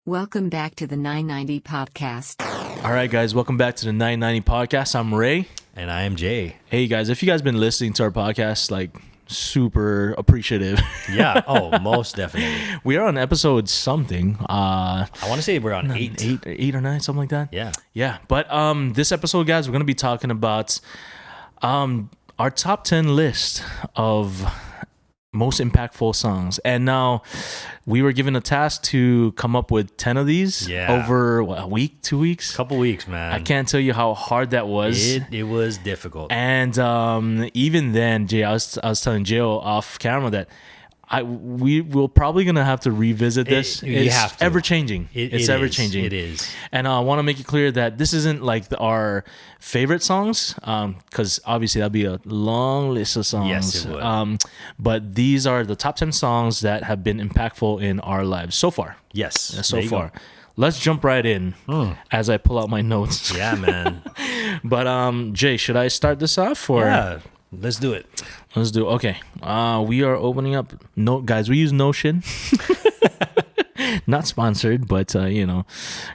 Welcome back to the 990 podcast. All right, guys, welcome back to the 990 podcast. I'm Ray. And I am Jay. Hey, guys, if you guys been listening to our podcast, super appreciative. Yeah. Oh, most definitely. We are on episode something. I want to say we're on eight or nine, something like that. Yeah. Yeah. But this episode, guys, we're going to be talking about our top 10 list of most impactful songs. And now we were given a task to come up with 10 of these over a week, 2 weeks? Couple weeks, man. I can't tell you how hard that was. It was difficult. And even then, Jay, I was telling Jill off camera that we're probably gonna have to revisit this. It's ever changing. It's ever changing. It is. And I want to make it clear that this isn't like our favorite songs, because obviously that'd be a long list of songs. Yes, it would. But these are the top 10 songs that have been impactful in our lives so far. Yes. So far. Let's jump right in as I pull out my notes. Yeah, man. But Jay, should I start this off or? Yeah. Let's do it. Let's do it. Okay. We are opening up. No, guys, we use Notion. Not sponsored, but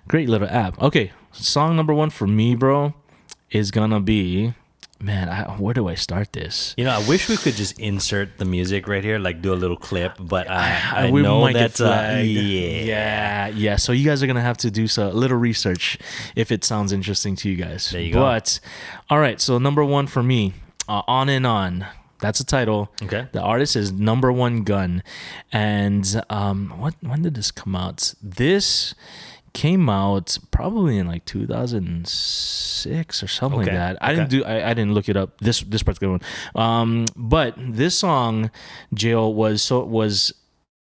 great little app. Okay. Song number 1 for me, bro, is gonna be. Man, where do I start this? I wish we could just insert the music right here, like do a little clip, but we know might that's get flagged. Yeah. So you guys are gonna have to do a little research if it sounds interesting to you guys. There you go. But all right, so number 1 for me, On and On. That's the title. Okay. The artist is Number One Gun, and when did this come out? This came out probably in like 2006 or something like that. I didn't look it up, this particular one. But this song, Jill, was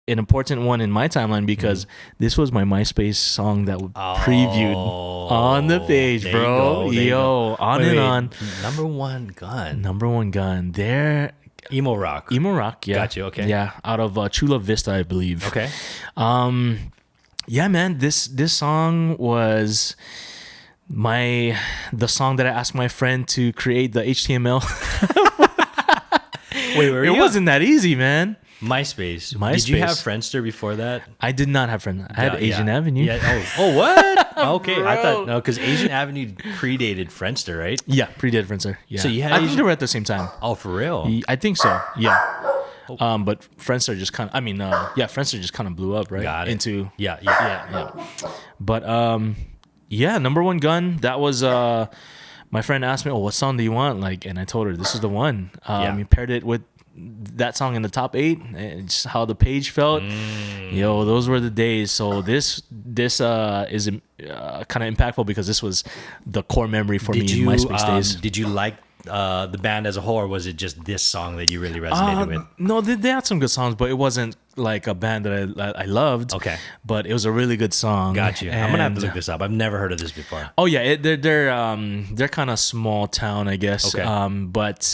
an important one in my timeline because this was my MySpace song that previewed on the page, bro. Yo, On and On. Number One Gun. Number One Gun. There. Emo rock, yeah. Got you, okay. Yeah, out of Chula Vista, I believe. Okay. Yeah, man, this song was the song that I asked my friend to create the HTML. Wait, it wasn't that easy, man. MySpace. Did you have Friendster before that? I did not have Friendster. I had Asian Avenue. Yeah. Oh, what? Okay, I thought no, because Asian Avenue predated Friendster, right? Yeah, predated Friendster. Yeah. So you had I think they were at the same time. Oh, for real? I think so. Yeah. But Friendster just kind of, Friendster just kind of blew up, right? Got it. Into yeah. But Number One Gun. That was my friend asked me, "Oh, what song do you want?" And I told her this is the one. He paired it with that song in the top 8. It's how the page felt. Yo, those were the days. So this is kind of impactful because this was the core memory for me in MySpace days. Did you like the band as a whole, or was it just this song that you really resonated with? No, they had some good songs, but it wasn't like a band that I loved. Okay, but it was a really good song. Got you. I'm gonna have to look this up. I've never heard of this before. Oh yeah, they're kind of small town, I guess. Okay. But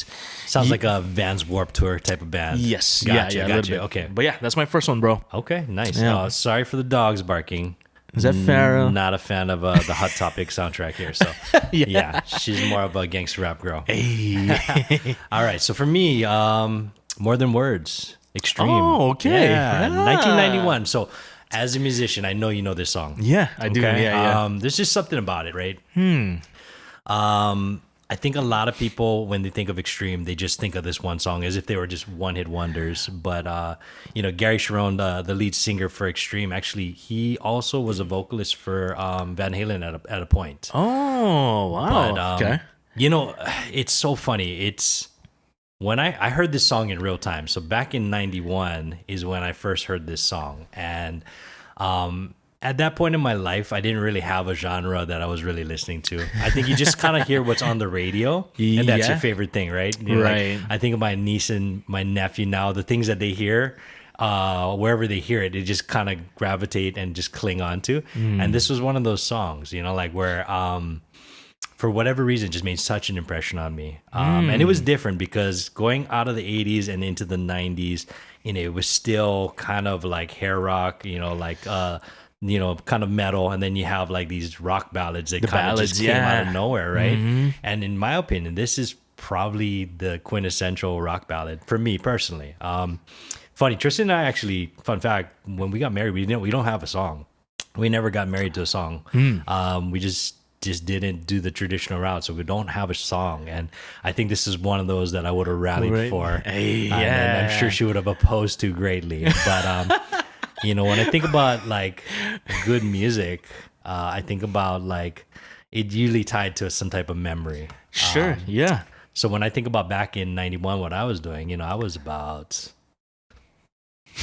sounds like a Vans Warped Tour type of band. Yes. Gotcha. Bit. Okay, but yeah, that's my first one, bro. Okay, nice. Yeah. Sorry for the dogs barking. Is that Pharaoh? Not a fan of the Hot Topic soundtrack here. So yeah, she's more of a gangster rap girl. Hey. All right, so for me, More Than Words, Extreme. Oh, okay. Yeah, 1991. So as a musician, I know you know this song. Yeah, I do. Yeah. There's just something about it, right? I think a lot of people, when they think of Extreme, they just think of this one song as if they were just one-hit wonders. But, Gary Sharon, the lead singer for Extreme, actually, he also was a vocalist for Van Halen at a point. Oh, wow. But, okay. It's so funny. It's when I heard this song in real time. So back in 91 is when I first heard this song. And at that point in my life, I didn't really have a genre that I was really listening to. I think you just kind of hear what's on the radio, and that's your favorite thing, right? Right. I think of my niece and my nephew now, the things that they hear, wherever they hear it, they just kind of gravitate and just cling on to. And this was one of those songs, where for whatever reason, it just made such an impression on me. And it was different because going out of the 80s and into the 90s, it was still kind of like hair rock, kind of metal, and then you have like these rock ballads that kind of just came out of nowhere, right? And in my opinion, this is probably the quintessential rock ballad for me personally. Funny, Tristan and I actually, fun fact, when we got married, we don't have a song. we never got married to a song. We just didn't do the traditional route, so we don't have a song. And I think this is one of those that I would have rallied for. Hey, And I'm sure she would have opposed to greatly. But you know, when I think about like good music, I think about like it usually tied to some type of memory. Sure. Yeah. So when I think about back in 91, what I was doing, you know, I was about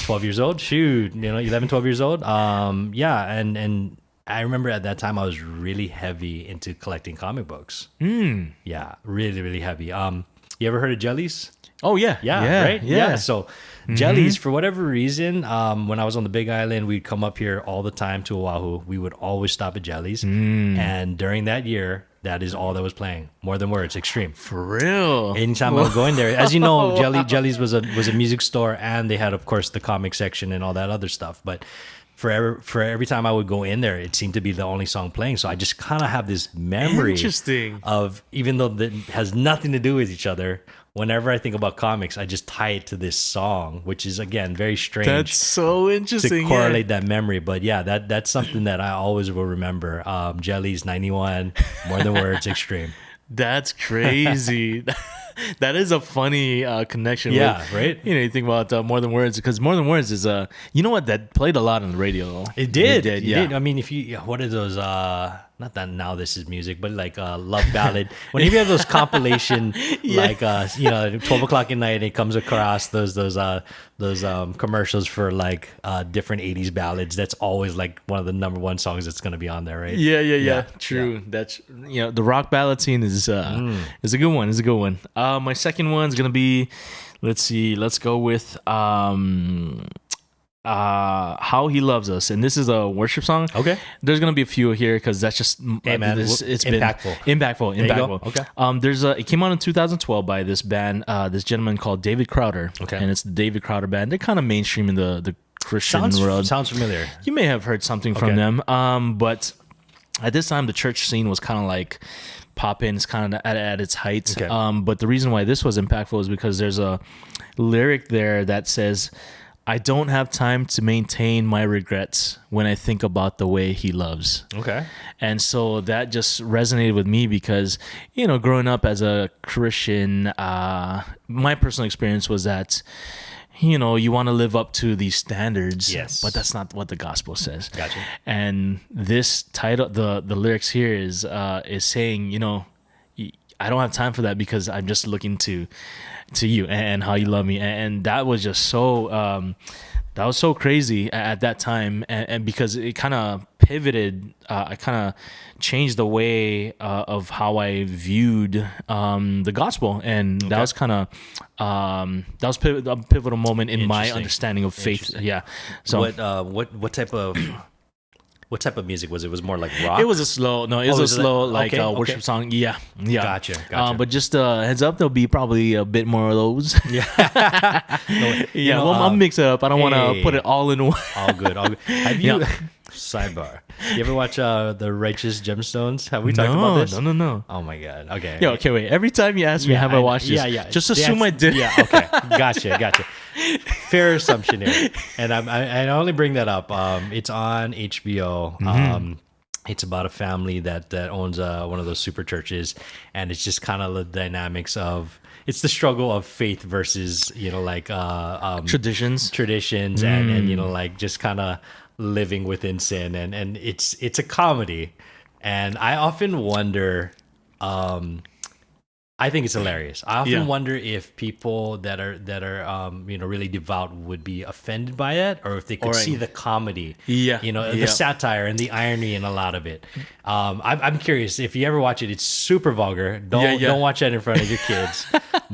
12 years old. Shoot, you know, 11, 12 years old. Yeah. And I remember at that time I was really heavy into collecting comic books. Yeah. Really, really heavy. You ever heard of Jellies? Oh, yeah. Yeah. Right? Yeah. So Jellies, for whatever reason, when I was on the Big Island, we'd come up here all the time to Oahu. We would always stop at Jellies. And during that year, that is all that was playing. More Than Words, Extreme. For real. Anytime I would go in there, as you know, Jellies was a music store, and they had, of course, the comic section and all that other stuff. But for every time I would go in there, it seemed to be the only song playing. So I just kind of have this memory of, even though that has nothing to do with each other, whenever I think about comics, I just tie it to this song, which is, again, very strange. That's so interesting. To correlate that memory. But yeah, that's something that I always will remember. Jellies, 91, More Than Words, Extreme. That's crazy. That is a funny connection. Yeah, with, right? You know, you think about More Than Words, because More Than Words is, you know what, that played a lot on the radio. It did. It did. I mean, what are those, not that Now This Is Music, but like love ballad. Whenever you have those compilation, like, you know, 12 o'clock at night, and it comes across those commercials for like different 80s ballads, that's always like one of the number one songs that's going to be on there, right? Yeah. True. Yeah. That's, you know, the rock ballad scene is a good one. It's a good one. My second one's going to be, let's go with How He Loves Us, and this is a worship song. Okay, there's gonna be a few here because that's just it's impactful. Been impactful. Okay, it came out in 2012 by this band, this gentleman called David Crowder. Okay, and it's the David Crowder band. They're kind of mainstream in the Christian world. Sounds familiar. You may have heard something from them. But at this time, the church scene was kind of like popping. It's kind of at its height. Okay. But the reason why this was impactful is because there's a lyric there that says, I don't have time to maintain my regrets when I think about the way he loves. Okay. And so that just resonated with me because, you know, growing up as a Christian, my personal experience was that, you know, you want to live up to these standards, yes, but that's not what the gospel says. Gotcha. And this title, the lyrics here is saying, you know, I don't have time for that because I'm just looking to you and how you love me. And that was just so, that was so crazy at that time. And because it kind of pivoted, I kind of changed the way of how I viewed the gospel. And that was kind of, that was a pivotal moment in my understanding of faith. Yeah. So what type of music was it? It was more like rock? It was a slow worship song. Yeah. Gotcha. But just heads up, there'll be probably a bit more of those. I'll mix it up. I don't want to put it all in one. All good. Have you... Sidebar. You ever watch The Righteous Gemstones? Have we talked about this? No. Oh my god. Okay. Yo, okay, wait. Every time you ask me, have I watched this? Just assume I did. Yeah. Okay. Gotcha. Fair assumption here. And I only bring that up. It's on HBO. Mm-hmm. It's about a family that owns one of those super churches, and it's just kind of the dynamics of. It's the struggle of faith versus, you know, like traditions, and you know, like just kind of living within sin, and it's a comedy, and I often wonder, I think it's hilarious. I often wonder if people that are you know, really devout would be offended by it, or if they could see the comedy, you know, the satire and the irony in a lot of it. I'm curious if you ever watch it. It's super vulgar. Don't watch that in front of your kids.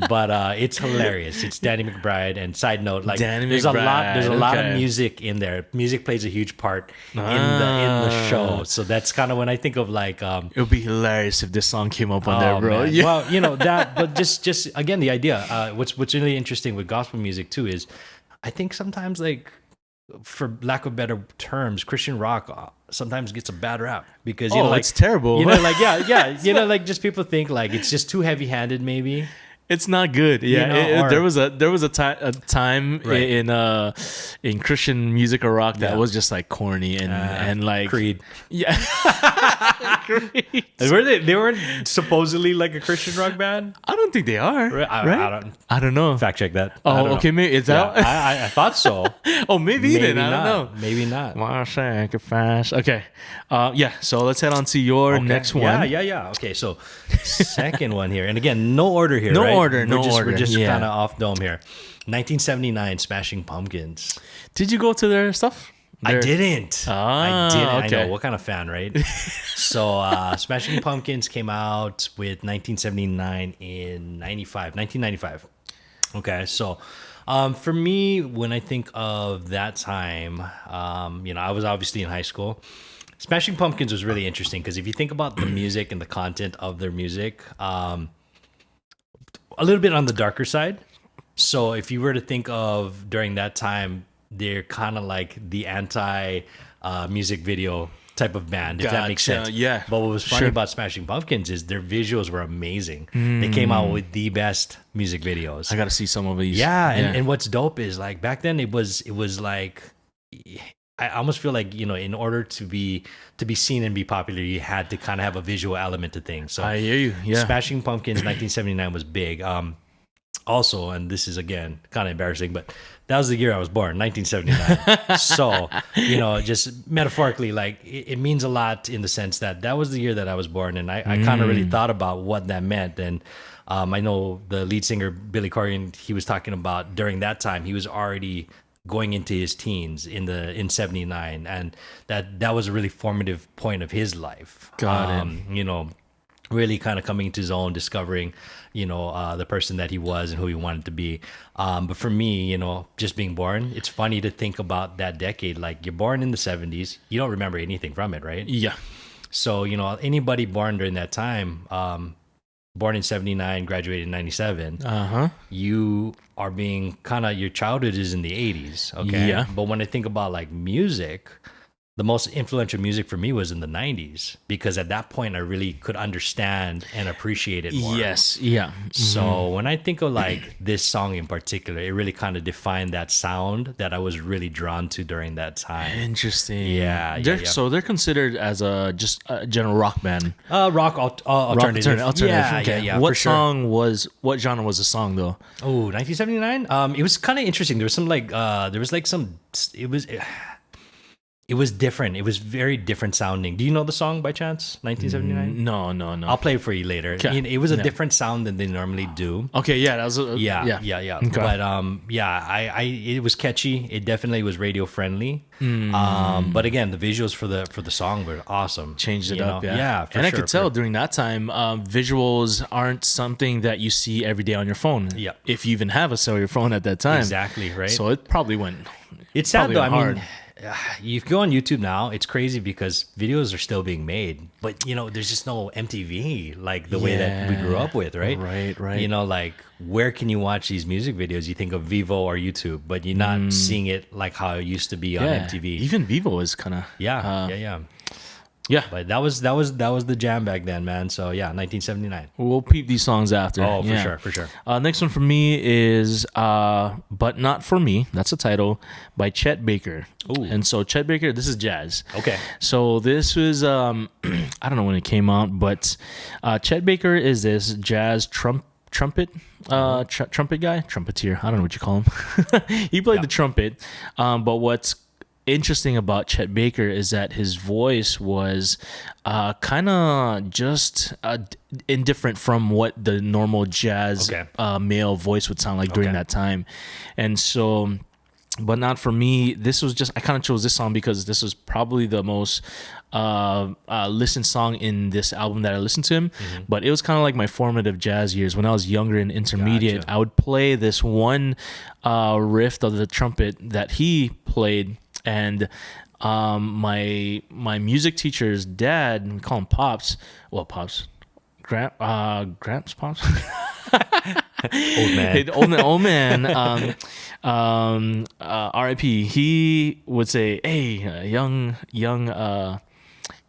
But it's hilarious. It's Danny McBride. And side note, like there's a lot of music in there. Music plays a huge part in the show. So that's kind of when I think of like it would be hilarious if this song came up on there, bro. Yeah. Well, you know that, but just again the idea. What's really interesting with gospel music too is I think sometimes, like, for lack of better terms, Christian rock sometimes gets a bad rap because you know, like, it's terrible. You know, like you know, like just people think like it's just too heavy-handed maybe. It's not good. Yeah, You know, there was a time Right. in Christian music or rock that was just like corny and like Creed. Yeah, Creed. Were they weren't supposedly like a Christian rock band? I don't think they are. Right? I don't know. Fact check that. I don't Oh, know. okay. Maybe is that? I thought so. Oh, maybe then. I not. don't know. Maybe not. Well, sacrifice. Okay. Yeah. So let's head on to your next one. Yeah. Okay, so second one here, and again, no order here. No right? order. We're just Yeah. kind of off dome here. 1979, Smashing Pumpkins. Did you go to their stuff? I didn't. Ah, I didn't. okay. I know what kind of fan, right? So, Smashing Pumpkins came out with 1979 in 1995. Okay, so for me, when I think of that time, I was obviously in high school. Smashing Pumpkins was really interesting because if you think about the music and the content of their music, a little bit on the darker side. So if you were to think of during that time, they're kind of like the anti music video type of band, if that makes sense. Yeah. But what was funny Sure. about Smashing Pumpkins is their visuals were amazing. They came out with the best music videos. I got to see some of these. Yeah, and what's dope is like back then it was like I almost feel like in order to be seen and be popular, you had to kind of have a visual element to things. So I hear you. Yeah. Smashing Pumpkins 1979 was big. Also, and this is again kind of embarrassing, but that was the year I was born, 1979. So, just metaphorically, like it means a lot in the sense that was the year that I was born, and I kind of really thought about what that meant. And I know the lead singer Billy Corgan, he was talking about during that time he was already going into his teens in 79, and that was a really formative point of his life. Got it. Really kind of coming into his own, discovering, the person that he was and who he wanted to be. But for me, just being born, it's funny to think about that decade. Like you're born in the 70s, you don't remember anything from it, right? Yeah. So, anybody born during that time, born in 79, graduated in 97, you are being your childhood is in the 80s. Okay. Yeah. But when I think about like music, the most influential music for me was in the 90s because at that point I really could understand and appreciate it more. Yes. Yeah. So when I think of like this song in particular, it really kind of defined that sound that I was really drawn to during that time. Interesting. Yeah. So they're considered as just a general rock band. Rock alternative. Alternative. Yeah. What for sure. what genre was the song though? Oh, 1979. It was kind of interesting. There was some it was different. It was very different sounding. Do you know the song by chance? 1979? No. I'll play it for you later. Okay. It was a different sound than they normally do. Okay, yeah, that was Yeah. Okay. But it was catchy. It definitely was radio friendly. But again, the visuals for the song were awesome. Changed it up, yeah. Yeah, and I could tell during that time, visuals aren't something that you see every day on your phone. Yeah. If you even have a cellular phone at that time. Exactly, right? So it probably went. It's sad probably though. went I hard. mean, you go on YouTube now, it's crazy because videos are still being made, but there's just no MTV like the way that we grew up with, right? Right. Like where can you watch these music videos? You think of Vivo or YouTube, but you're not seeing it like how it used to be on MTV. Even Vivo is kind of Yeah. But that was the jam back then, man. So yeah, 1979. We'll peep these songs after. Oh, for sure. Next one for me is But Not For Me. That's the title by Chet Baker. Ooh. And so Chet Baker, this is jazz. Okay. So this was, I don't know when it came out, but Chet Baker is this jazz trumpet guy, trumpeter. I don't know what you call him. He played the trumpet. But what's interesting about Chet Baker is that his voice was kind of just indifferent from what the normal jazz male voice would sound like during that time. And so, But Not For Me, this was just, I kind of chose this song because this was probably the most listened song in this album that I listened to him. But it was kind of like my formative jazz years. When I was younger and intermediate, Gotcha. I would play this one riff of the trumpet that he played. And my music teacher's dad, we call him Pops. Well, Pops, Gramps Pops. old man. R.I.P. He would say, "Hey, young." He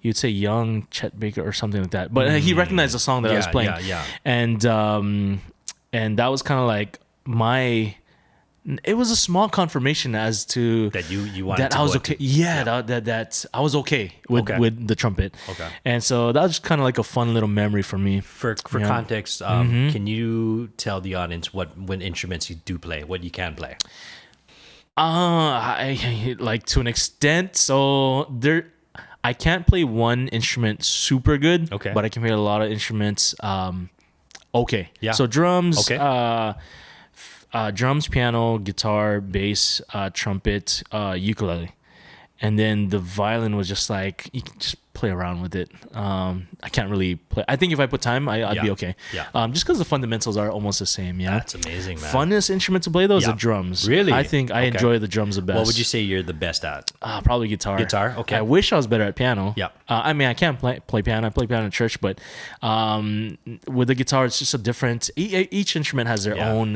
would say "young Chet Baker" or something like that. But he recognized the song that I was playing. Yeah. and that was kind of like it was a small confirmation as to that you wanted that to I was go okay. to. Yeah, that I was okay with the trumpet. Okay. And so that was kind of like a fun little memory for me. For context, can you tell the audience what instruments you do play, what you can play? I like to an extent. So I can't play one instrument super good. Okay. But I can play a lot of instruments. Okay. Yeah. So drums. Okay. Drums, piano, guitar, bass, trumpet, ukulele, and then the violin was just like you can just play around with it. I can't really play. I think if I put time, I'd be okay. Yeah. Just because the fundamentals are almost the same. Yeah. That's amazing, man. Funnest instrument to play though is the drums. Really? I think I enjoy the drums the best. What would you say you're the best at? Probably guitar. Guitar? Okay. I wish I was better at piano. Yeah. I mean, I can't play piano. I play piano in church, but with the guitar, it's just a different. Each instrument has their own,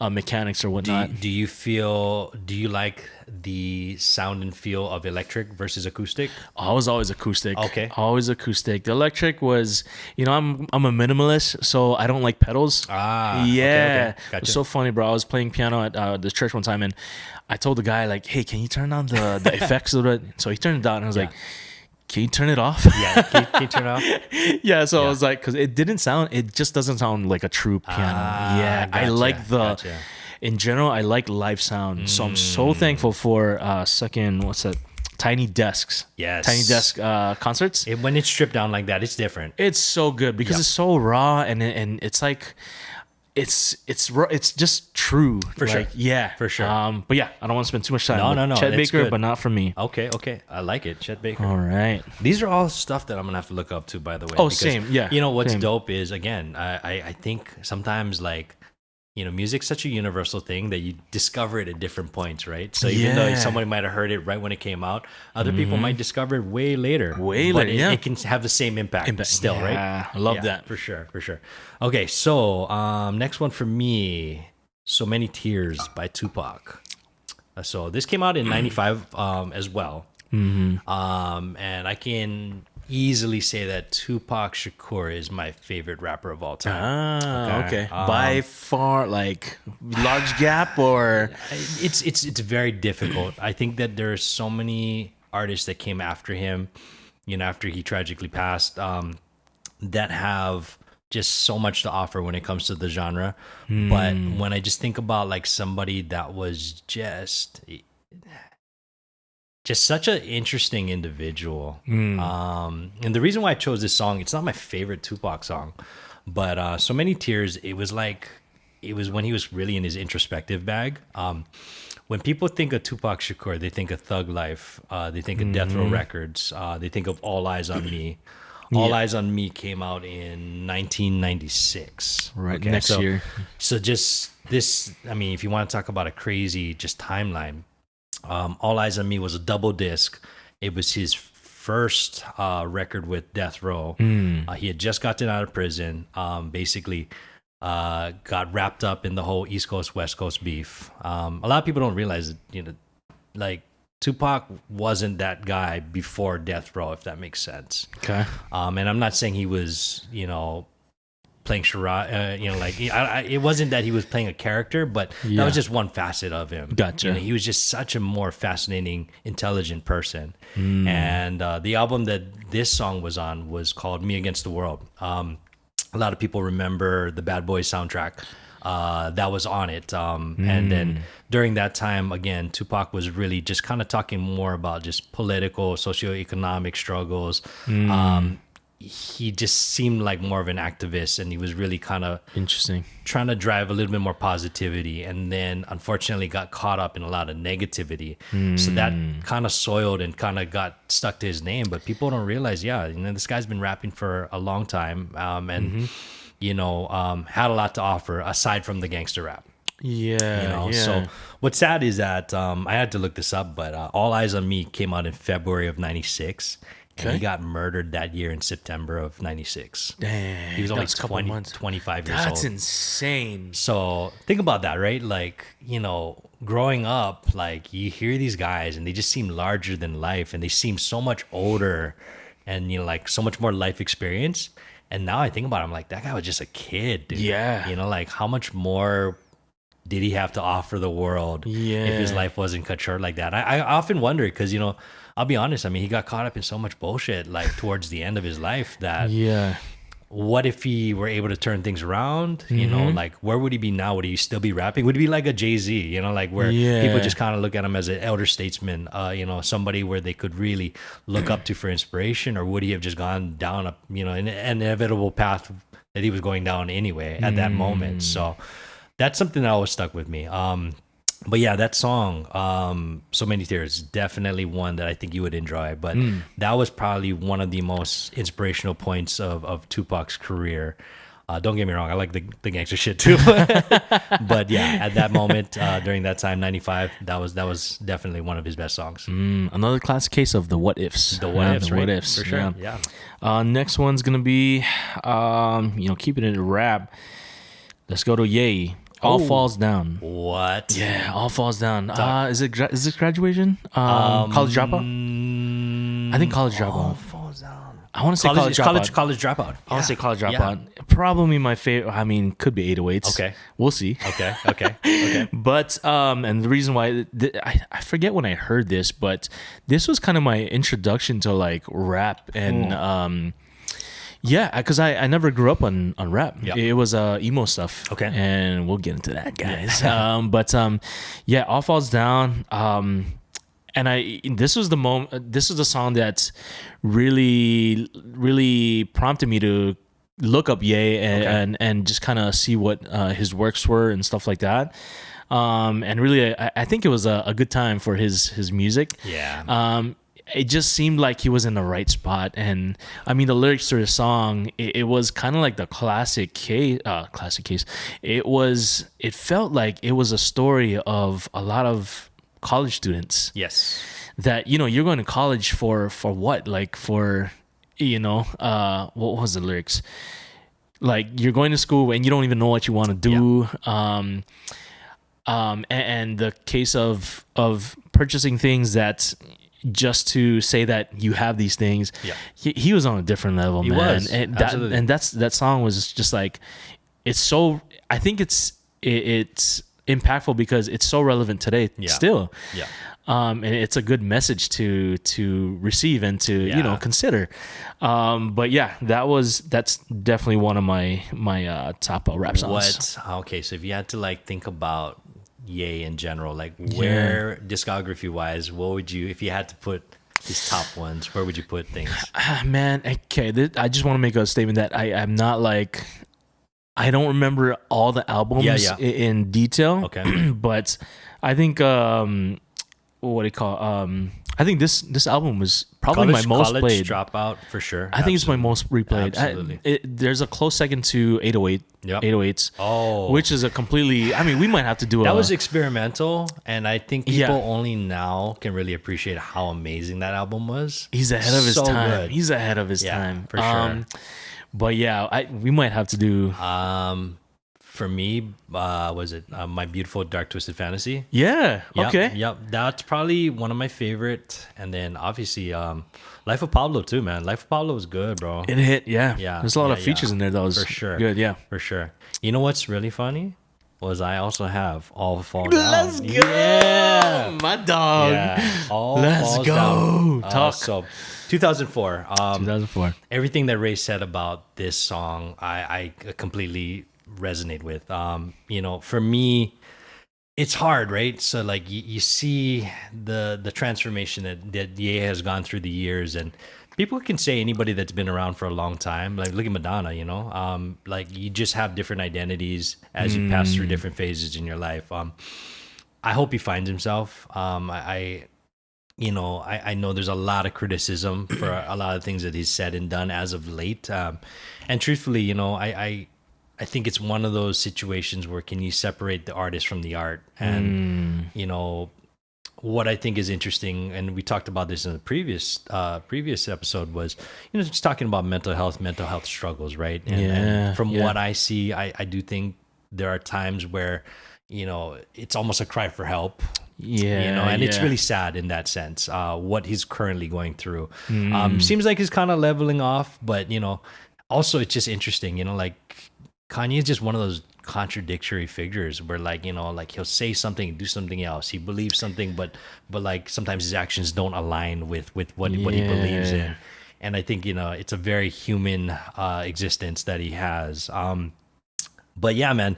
mechanics or whatnot. Do you like the sound and feel of electric versus acoustic? I was always acoustic. Okay. Always acoustic. The electric was, I'm a minimalist, so I don't like pedals. Ah. Yeah. Okay. It Gotcha. was so funny, bro. I was playing piano at the church one time, and I told the guy, like, hey, can you turn down the effects a little bit? So he turned it down, and I was like, can you turn it off? Yeah. Can you turn it off? Yeah, so I was like, because it just doesn't sound like a true piano. Gotcha, I like gotcha. in general, I like live sound. So I'm so thankful for Tiny Desks. Yes. Tiny Desk concerts. When it's stripped down like that, it's different. It's so good because it's so raw and it's like it's just true. For sure. Yeah. For sure. But yeah, I don't want to spend too much time. No. Chet That's Baker, good. but not for me. Okay. I like it. Chet Baker. All right. These are all stuff that I'm gonna have to look up to, by the way. Oh, because, same. Yeah. You know what's same. dope is, again, I think sometimes, like, music's such a universal thing that you discover it at different points, right? So even though somebody might have heard it right when it came out, other people might discover it way later. But it can have the same impact still, right? I love that. For sure. Okay, so next one for me, So Many Tears by Tupac. So this came out in 95 as well. And I can easily say that Tupac Shakur is my favorite rapper of all time. Okay. By far, like, large gap or It's very difficult. I think that there are so many artists that came after him, after he tragically passed, that have just so much to offer when it comes to the genre. But when I just think about, like, somebody that was just such an interesting individual. And the reason why I chose this song, it's not my favorite Tupac song, but So Many Tears, it was when he was really in his introspective bag. When people think of Tupac Shakur, they think of Thug Life, they think of Death Row Records, they think of All Eyes on Me. All Eyes on Me came out in 1996. Right, next year. So just this, I mean, if you want to talk about a crazy just timeline, All Eyes on Me was a double disc. It was his first record with Death Row. He had just gotten out of prison. Basically, got wrapped up in the whole East Coast West Coast beef. A lot of people don't realize that, like, Tupac wasn't that guy before Death Row, if that makes sense. Okay. And I'm not saying he was, playing charade, it wasn't that he was playing a character, but that was just one facet of him. Gotcha. He was just such a more fascinating, intelligent person. And the album that this song was on was called Me Against the World. A lot of people remember the Bad Boys soundtrack that was on it. And then during that time, again, Tupac was really just kind of talking more about just political, socioeconomic struggles. He just seemed like more of an activist, and he was really kind of Interesting. trying to drive a little bit more positivity, and then unfortunately got caught up in a lot of negativity. So that kind of soiled and kind of got stuck to his name. But people don't realize, this guy's been rapping for a long time, and had a lot to offer aside from the gangster rap. So what's sad is that I had to look this up, but All Eyes on Me came out in February of 96. And he got murdered that year in September of 96. Damn. He was only a couple months. 25 years old. That's insane. So think about that, right? Like, growing up, like, you hear these guys and they just seem larger than life, and they seem so much older and, like, so much more life experience. And now I think about it, I'm like, that guy was just a kid, dude. Yeah. You know, like how much more did he have to offer the world if his life wasn't cut short like that? I often wonder because, you know, I'll be honest. I mean, he got caught up in so much bullshit like towards the end of his life that what if he were able to turn things around? You know, like where would he be now? Would he still be rapping? Would he be like a Jay-Z, you know, like where people just kind of look at him as an elder statesman, you know, somebody where they could really look up to for inspiration? Or would he have just gone down a, you know, an inevitable path that he was going down anyway at that moment? So that's something that always stuck with me. But yeah, that song, So Many Tears, definitely one that I think you would enjoy. But that was probably one of the most inspirational points of Tupac's career. Don't get me wrong, I like the gangster shit too. But yeah, at that moment, during that time, 95, that was definitely one of his best songs. Another classic case of the what ifs. The what ifs, right? What ifs, for sure. Yeah. Next one's gonna be, you know, keeping it a rap. Let's go to Ye. All Falls Down. What? Yeah, All Falls Down. Is it graduation? College Dropout? I think College Dropout. All Falls Down. I want to say College Dropout. College Dropout. I want to say College Dropout. Probably my favorite. I mean, could be 808s. Okay. We'll see. Okay. But, and the reason why, I forget when I heard this, but this was kind of my introduction to like rap and, yeah, because I never grew up on rap. Yep. It was emo stuff. Okay. And we'll get into that, guys. But yeah, All Falls Down. And this was the moment. This was the song that really, really prompted me to look up Ye and just kind of see what his works were and stuff like that. And really, I think it was a good time for his music. Yeah. It just seemed like he was in the right spot. And I mean, the lyrics to the song, it was kind of like the classic case. It felt like it was a story of a lot of college students. Yes. That, you know, you're going to college for what? Like for, you know, what was the lyrics? Like you're going to school and you don't even know what you want to do. Yeah. And the case of purchasing things that just to say that you have these things, he was on a different level, man. Was. And Absolutely. that song was just like, it's so, I think it's impactful because it's so relevant today still. Yeah. And it's a good message to receive and to, you know, consider. But yeah, that's definitely one of my top rap songs. Okay, so if you had to like think about Ye in general, like where discography wise, what would you, if you had to put his top ones, where would you put things? Man, okay, I just want to make a statement that I'm not like, I don't remember all the albums in detail. Okay. But I think what do you call I think this album was probably my most played. Dropout for sure. I think it's my most replayed. Absolutely. There's a close second to 808. Yep. 808s. Oh. Which is a completely, I mean, we might have to do that was experimental, and I think people only now can really appreciate how amazing that album was. He's ahead of his So time. good. He's ahead of his time. For sure. But yeah, we might have to do for me, was it My Beautiful Dark Twisted Fantasy? Yeah. Okay. Yep. That's probably one of my favorite. And then obviously, Life of Pablo too, man. Life of Pablo was good, bro. It hit, yeah. Yeah. There's a lot of features in there that was for sure good, yeah. For sure. You know what's really funny? Was I also have All Fall Down. Let's go. Yeah. My dog. Yeah. All Let's Falls go. Down. Talk. So 2004. 2004. Everything that Ray said about this song, I completely resonate with. You know, for me, it's hard, right? So like you see the transformation that Ye has gone through the years, and people can say anybody that's been around for a long time, like look at Madonna, you know, like you just have different identities as you pass through different phases in your life. I hope he finds himself. I know there's a lot of criticism for a lot of things that he's said and done as of late. And truthfully, you know, I think it's one of those situations where can you separate the artist from the art? And, you know, what I think is interesting, and we talked about this in the previous episode, was, you know, just talking about mental health struggles, right? And from what I see, I do think there are times where, you know, it's almost a cry for help. Yeah, you know, and it's really sad in that sense, what he's currently going through. Seems like he's kind of leveling off, but, you know, also it's just interesting, like Kanye is just one of those contradictory figures where like, like he'll say something and do something else. He believes something, but like sometimes his actions don't align with what he believes in. And I think, it's a very human existence that he has. But yeah, man,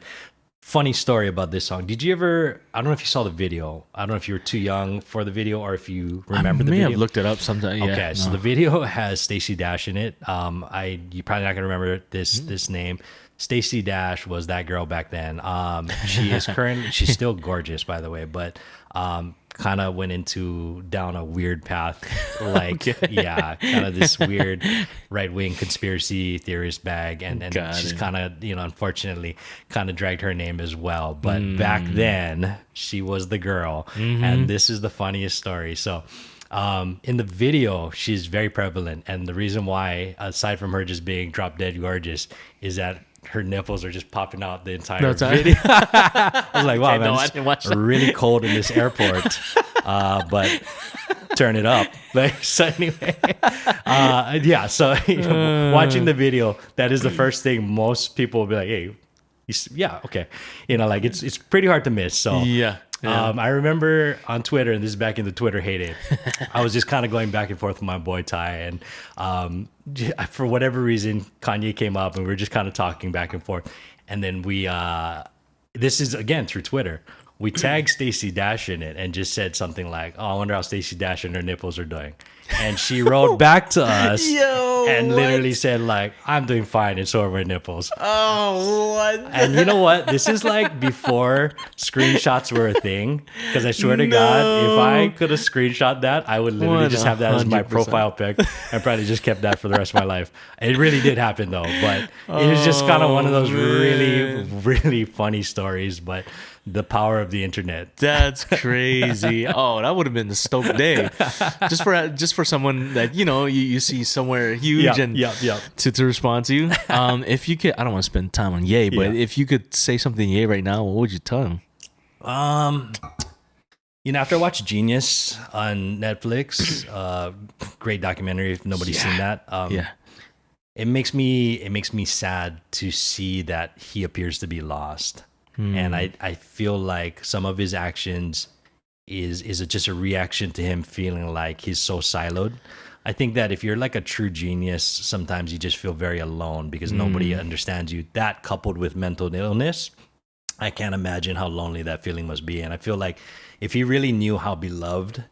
funny story about this song. Did you ever, I don't know if you saw the video. I don't know if you were too young for the video or if you remember the video. I may have looked it up sometime. Yeah, okay, so the video has Stacey Dash in it. You probably not going to remember this name. Stacey Dash was that girl back then. She is she's still gorgeous, by the way, but kind of went down a weird path, like kind of this weird right-wing conspiracy theorist bag, and she's kind of unfortunately kind of dragged her name as well. But back then she was the girl, and this is the funniest story. So in the video, she's very prevalent, and the reason why, aside from her just being drop dead gorgeous, is that her nipples are just popping out the entire video. I was like, wow, man, it's really cold in this airport, but turn it up. Like, so anyway, so watching the video, that is the first thing most people will be like, hey, okay. Like it's pretty hard to miss. So yeah. I remember on Twitter, and this is back in the Twitter heyday, I was just kind of going back and forth with my boy Ty, and for whatever reason, Kanye came up, and we were just kind of talking back and forth, and then we, this is again through Twitter, we tagged Stacey Dash in it and just said something like, "Oh, I wonder how Stacey Dash and her nipples are doing," and she wrote back to us and literally said like, "I'm doing fine, and so are my nipples." Oh, what? And you know what? This is like before screenshots were a thing. Because I swear to God, if I could have screenshot that, I would literally just have that as my profile pic. I probably just kept that for the rest of my life. It really did happen though, but it was just kind of one of those really, really funny stories. But the power of the internet. That's crazy. Oh, that would have been the stoked day. Just for someone that, you see somewhere huge to respond to you. If you could, I don't want to spend time on Ye, but if you could say something Ye right now, what would you tell him? After I watched Genius on Netflix, great documentary if nobody's seen that. It makes me sad to see that he appears to be lost. And I feel like some of his actions is just a reaction to him feeling like he's so siloed. I think that if you're like a true genius, sometimes you just feel very alone because nobody understands you. That coupled with mental illness, I can't imagine how lonely that feeling must be. And I feel like if he really knew how beloved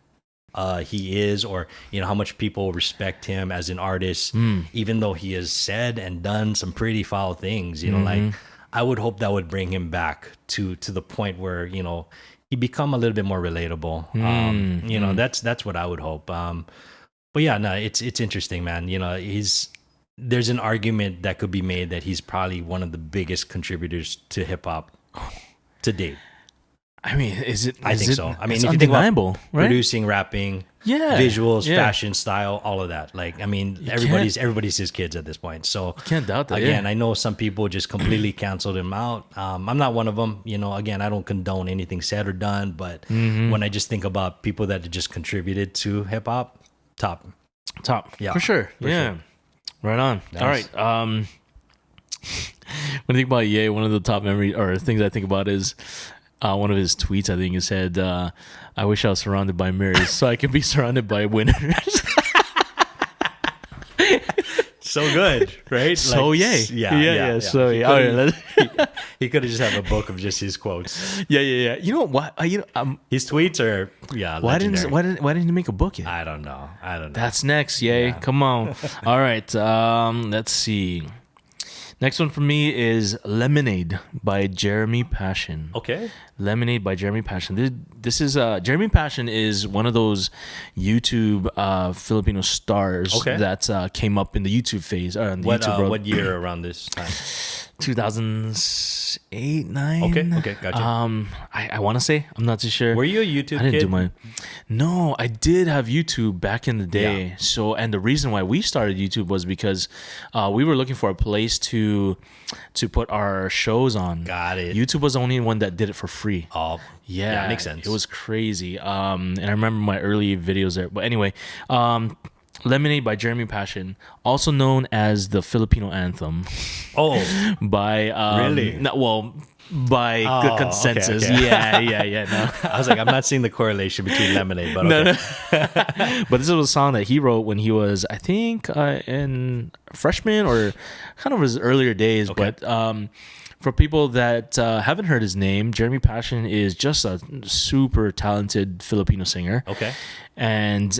he is, or how much people respect him as an artist, even though he has said and done some pretty foul things, like, I would hope that would bring him back to the point where he become a little bit more relatable. That's what I would hope. But yeah, no, it's interesting, man. There's an argument that could be made that he's probably one of the biggest contributors to hip hop to date. I mean, is it? I think so. I mean, it's if you think about right? producing, rapping, visuals, fashion, style, all of that. Like, I mean, everybody's his kids at this point. So you can't doubt that. Again, I know some people just completely canceled him out. I'm not one of them. Again, I don't condone anything said or done, but when I just think about people that just contributed to hip hop, top, yeah, for sure. Sure. Right on. Nice. All right. When I think about Ye, one of the top memories or things I think about is one of his tweets. I think he said, "I wish I was surrounded by mirrors so I can be surrounded by winners." So good, right? So like, yeah. So yeah. He could have just had a book of just his quotes. Yeah. You know what? His tweets are Why didn't you make a book yet? I don't know. That's next. Come on. All right. Let's see. Next one for me is Lemonade by Jeremy Passion. Okay. Lemonade by Jeremy Passion. This is Jeremy Passion is one of those YouTube Filipino stars that came up in the YouTube phase. What year around this time? 2008, 9. Okay, gotcha. I want to say, I'm not too sure. Were you a YouTube kid? No, I did have YouTube back in the day. Yeah. So, and the reason why we started YouTube was because we were looking for a place to put our shows on. Got it. YouTube was the only one that did it for free. Oh, yeah, makes sense. It was crazy. And I remember my early videos there. But anyway, Lemonade by Jeremy Passion, also known as the Filipino anthem. Oh, by really? By good consensus. Okay. Yeah. No. I was like, I'm not seeing the correlation between Lemonade, but okay. No. But this was a song that he wrote when he was, I think, in freshman or kind of his earlier days. Okay. But for people that haven't heard his name, Jeremy Passion is just a super talented Filipino singer. Okay. And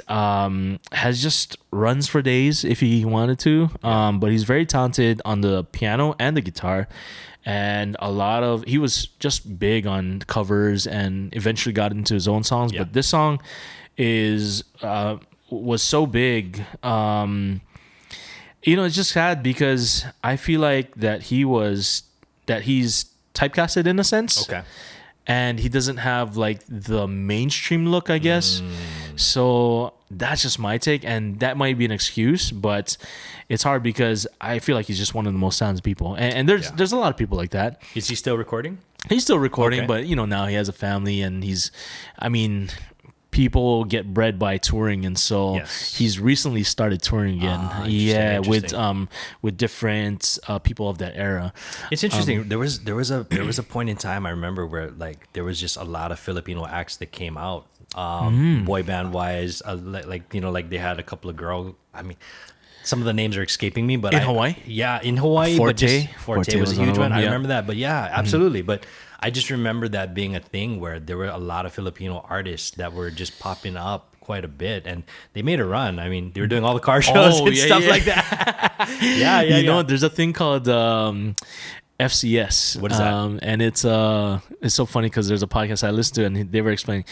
has just runs for days if he wanted to. But he's very talented on the piano and the guitar. And he was just big on covers and eventually got into his own songs. Yeah. But this song was so big. It's just sad because I feel like that he's typecasted in a sense. Okay. And he doesn't have like the mainstream look, I guess. So that's just my take, and that might be an excuse, but it's hard because I feel like he's just one of the most talented people, and there's a lot of people like that. Is he still recording? He's still recording, Okay. but now he has a family, and people get bread by touring, and so Yes. he's recently started touring again. Interesting. With different people of that era. It's interesting. There was a point in time I remember where like there was just a lot of Filipino acts that came out, boy band wise, like they had a couple of girl. I mean, some of the names are escaping me, but In Hawaii? Yeah, in Hawaii. Forte? Forte was a one huge of one. them, I yeah. remember that. But yeah, absolutely. But I just remember that being a thing where there were a lot of Filipino artists that were just popping up quite a bit, and they made a run. I mean, they were doing all the car shows and stuff like that. yeah. You know, there's a thing called FCS. What is that? And it's so funny because there's a podcast I listened to, and they were explaining,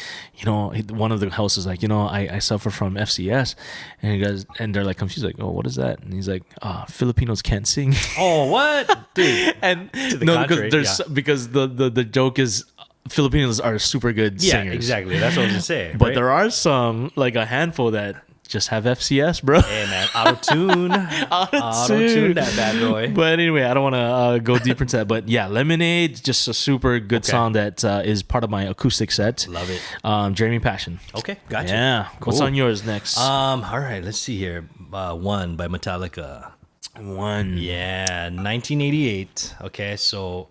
one of the hosts is like, I suffer from FCS, and he goes, and they're like confused, like, oh, what is that? And he's like, Filipinos can't sing. Oh, what, dude? And To the no, contrary, because the joke is Filipinos are super good Yeah, singers. exactly. That's what I was gonna say. But right? there are some, like a handful that just have FCS, bro. Hey man, auto-tune that bad boy. But anyway, I don't want to go deeper into that. But yeah, Lemonade, just a super good song that is part of my acoustic set. Love it. Jeremy Passion. Okay, gotcha. Yeah. Cool. What's on yours next? All right, let's see here. One by Metallica. One. Yeah, 1988. Okay, so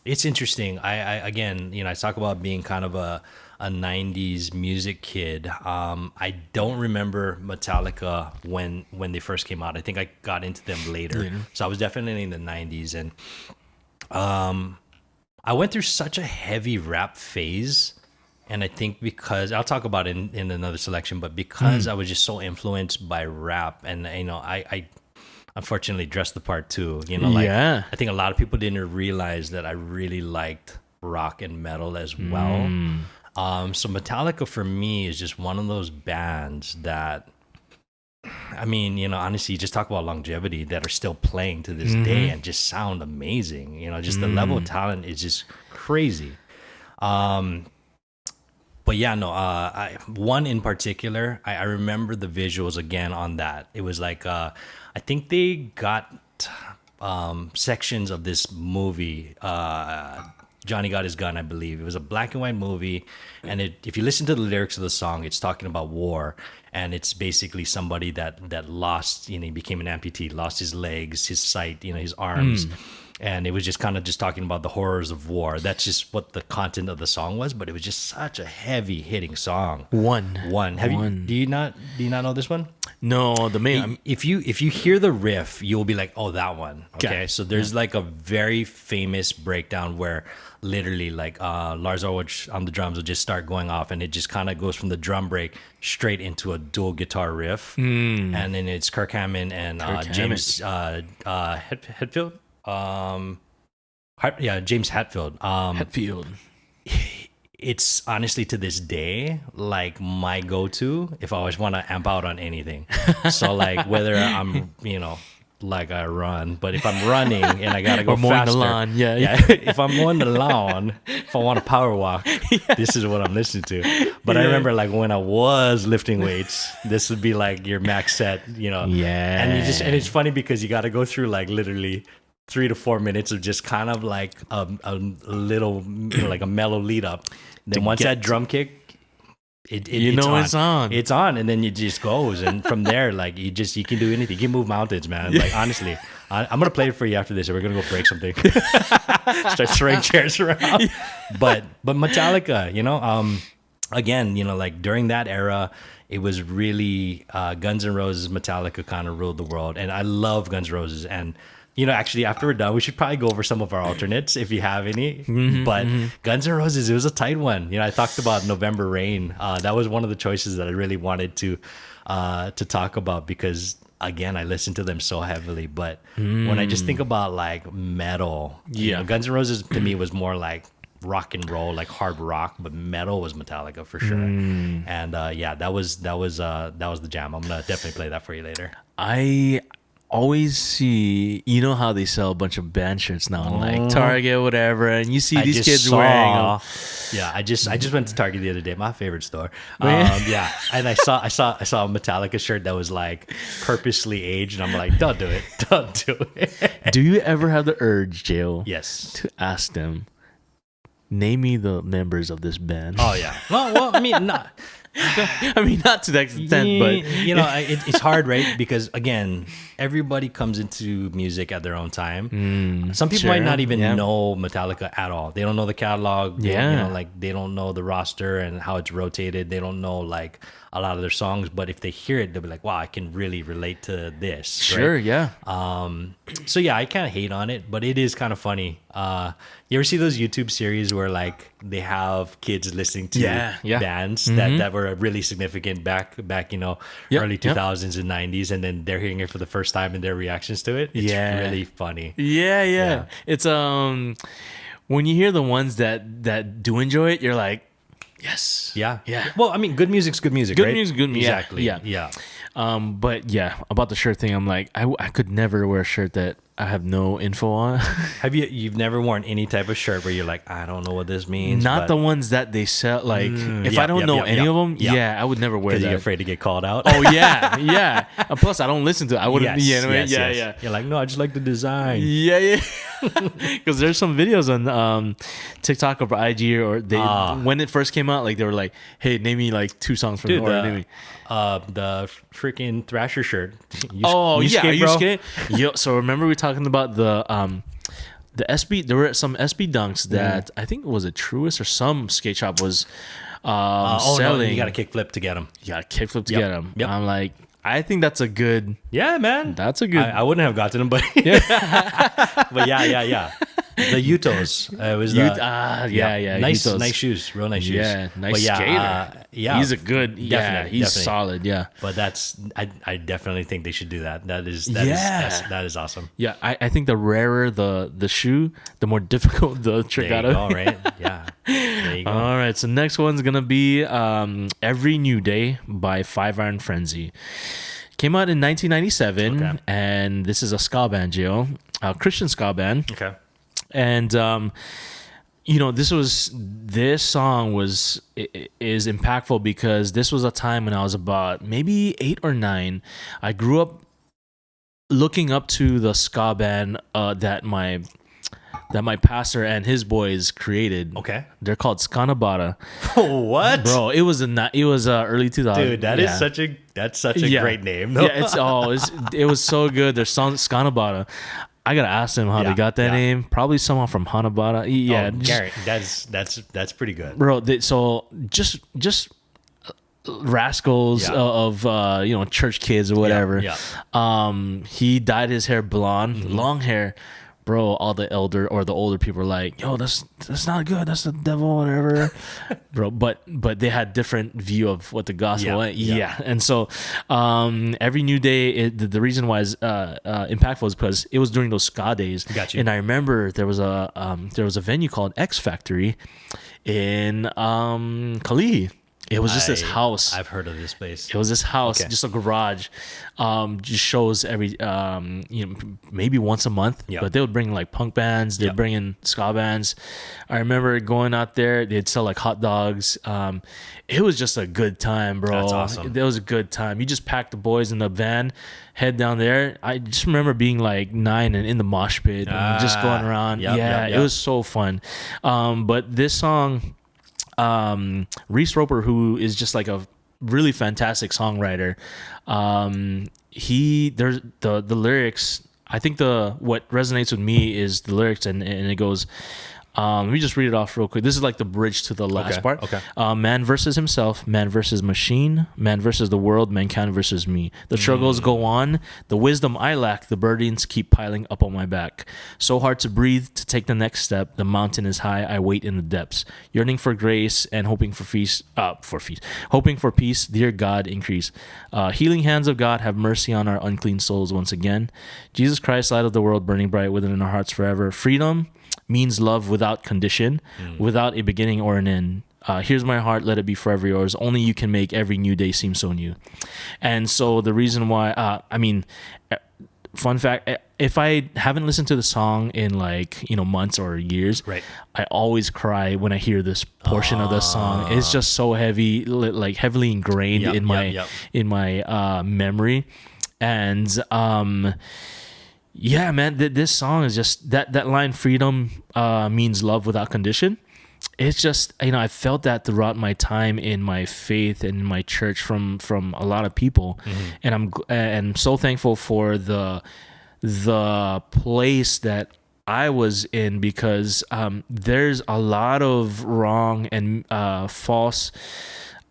it's interesting. I again, I talk about being kind of a 90s music kid. I don't remember Metallica when they first came out. I think I got into them later. So I was definitely in the 90s, and I went through such a heavy rap phase. And I think because I'll talk about it in another selection, but because I was just so influenced by rap, and I unfortunately dressed the part too. I think a lot of people didn't realize that I really liked rock and metal as well. So Metallica for me is just one of those bands that, I mean, honestly, you just talk about longevity, that are still playing to this day and just sound amazing. Just the level of talent is just crazy. But yeah, no, one in particular, I remember the visuals again on that. It was like, I think they got sections of this movie, Johnny Got His Gun, I believe. It was a black and white movie, and if you listen to the lyrics of the song, it's talking about war, and it's basically somebody that lost, he became an amputee, lost his legs, his sight, his arms. And it was just kind of just talking about the horrors of war. That's just what the content of the song was, but it was just such a heavy hitting song. One. Do you not know this one? No, the main. If you hear the riff, you'll be like, oh, that one. Okay. So there's like a very famous breakdown where literally like Lars Ulrich on the drums will just start going off, and it just kind of goes from the drum break straight into a dual guitar riff. And then it's Kirk Hammett and James Hetfield. James Hetfield. Hetfield. It's honestly to this day like my go-to if I always want to amp out on anything. So like whether I'm like I run, but if I'm running and I gotta go faster, the lawn, if I'm mowing the lawn, if I want to power walk, this is what I'm listening to. But I remember like when I was lifting weights, this would be like your max set, And and it's funny because you got to go through like literally 3 to 4 minutes of just kind of like a little, like a mellow lead up. Then once that drum kick, it's on. It's on, and then it just goes, and from there, like you can do anything. You can move mountains, man. Like honestly, I'm gonna play it for you after this, and we're gonna go break something, start throwing chairs around. But Metallica, again, like during that era, it was really Guns N' Roses, Metallica kind of ruled the world, and I love Guns N' Roses. And actually, after we're done, we should probably go over some of our alternates if you have any. But Guns N' Roses, it was a tight one. I talked about November Rain. That was one of the choices that I really wanted to talk about because, again, I listened to them so heavily. But when I just think about like metal, Guns N' Roses to me was more like rock and roll, like hard rock, but metal was Metallica for sure. And that was the jam. I'm gonna definitely play that for you later. I always see, how they sell a bunch of band shirts now in like Target, whatever, and you see these kids wearing them. Yeah, I just went to Target the other day, my favorite store. Yeah, and I saw a Metallica shirt that was like purposely aged, and I'm like, don't do it. Do you ever have the urge, Jill? Yes. To ask them, name me the members of this band? Oh yeah. Well, I mean, not. I mean, not to that extent, but it's hard, right? Because again, everybody comes into music at their own time. Some people might not even know Metallica at all. They don't know the catalog. They don't know the roster and how it's rotated. They don't know like a lot of their songs. But if they hear it, they'll be like, "Wow, I can really relate to this." Sure, right? yeah. So yeah, I kind of hate on it, but it is kind of funny. You ever see those YouTube series where like they have kids listening to bands that were really significant back early 2000s and 90s, and then they're hearing it for the first time and their reactions to it? It's really funny. Yeah. It's when you hear the ones that do enjoy it, you're like, yes. Yeah. Well, I mean, good music's good music, right? Good music. Exactly. Yeah. But yeah, about the shirt thing, I'm like, I could never wear a shirt that I have no info on. Have you've never worn any type of shirt where you're like, I don't know what this means? Not the ones that they sell. Like, if I don't know any of them, I would never wear that. Because you're afraid to get called out. Oh yeah. And plus, I don't listen to it. I wouldn't. Yes. You're like, no, I just like the design. Yeah. Because there's some videos on TikTok or IG or they when it first came out, like they were like, hey, name me like 2 songs from the freaking Thrasher shirt. Are you skate? Yo, so remember we talking about the SB? There were some SB dunks that I think was a Truist or some skate shop was selling. No, you got to kickflip to get them. You got to kickflip to get them. Yep. I'm like, I think that's a good. Yeah, man. That's a good. I wouldn't have gotten them, but but yeah. The Utos. It was nice, Utos. Nice shoes, real nice shoes. Yeah, nice skater. He's a good. He's solid. Yeah, but I definitely think they should do that. That is awesome. Yeah, I think the rarer the shoe, the more difficult the trick there out you of. Go, right? Yeah. There you go. All right, so next one's gonna be "Every New Day" by Five Iron Frenzy. Came out in 1997, and this is a ska band, Joe, a Christian ska band. Okay. And this song is impactful because this was a time when I was about maybe 8 or 9. I grew up looking up to the ska band that my pastor and his boys created. Okay, they're called Skanabata. What, bro? It was early 2000s. Dude, that's such a great name. Though. Yeah, it was so good. Their song Skanabata. I gotta ask them how they got that name. Probably someone from Hanabata. Yeah, Garrett, that's pretty good, bro. So just rascals of church kids or whatever. He dyed his hair blonde, long hair. Bro, all the older people were like, "Yo, that's not good. That's the devil, whatever." Bro, but they had different view of what the gospel was. Yeah. And so, every new day, the reason why it's impactful is because it was during those ska days. Got you. And I remember there was a venue called X Factory in Kalihi. It was just this house. I've heard of this place. It was this house, just a garage. Just shows every, maybe once a month. Yep. But they would bring like punk bands. They'd bring in ska bands. I remember going out there. They'd sell like hot dogs. It was just a good time, bro. That's awesome. It was a good time. You just pack the boys in the van, head down there. I just remember being like 9 and in the mosh pit and just going around. It was so fun. But this song... Reese Roper, who is just like a really fantastic songwriter. There's the lyrics. I think what resonates with me is the lyrics, and it goes. Let me just read it off real quick. This is like the bridge to the last part. Okay. Man versus himself, man versus machine, man versus the world, mankind versus me. The struggles go on. The wisdom I lack, the burdens keep piling up on my back. So hard to breathe, to take the next step. The mountain is high, I wait in the depths. Yearning for grace and hoping for peace. Hoping for peace, dear God, increase. Healing hands of God, have mercy on our unclean souls once again. Jesus Christ, light of the world, burning bright within our hearts forever. Freedom means love without condition, without a beginning or an end. Here's my heart, let it be forever yours. Only you can make every new day seem so new. And so the reason why, fun fact, if I haven't listened to the song in months or years, right, I always cry when I hear this portion of the song. It's just so heavy, like heavily ingrained in my memory. And yeah, man, this song is just that line, freedom means love without condition. It's just, I felt that throughout my time in my faith and in my church from a lot of people. And I'm so thankful for the place that I was in, because there's a lot of wrong and false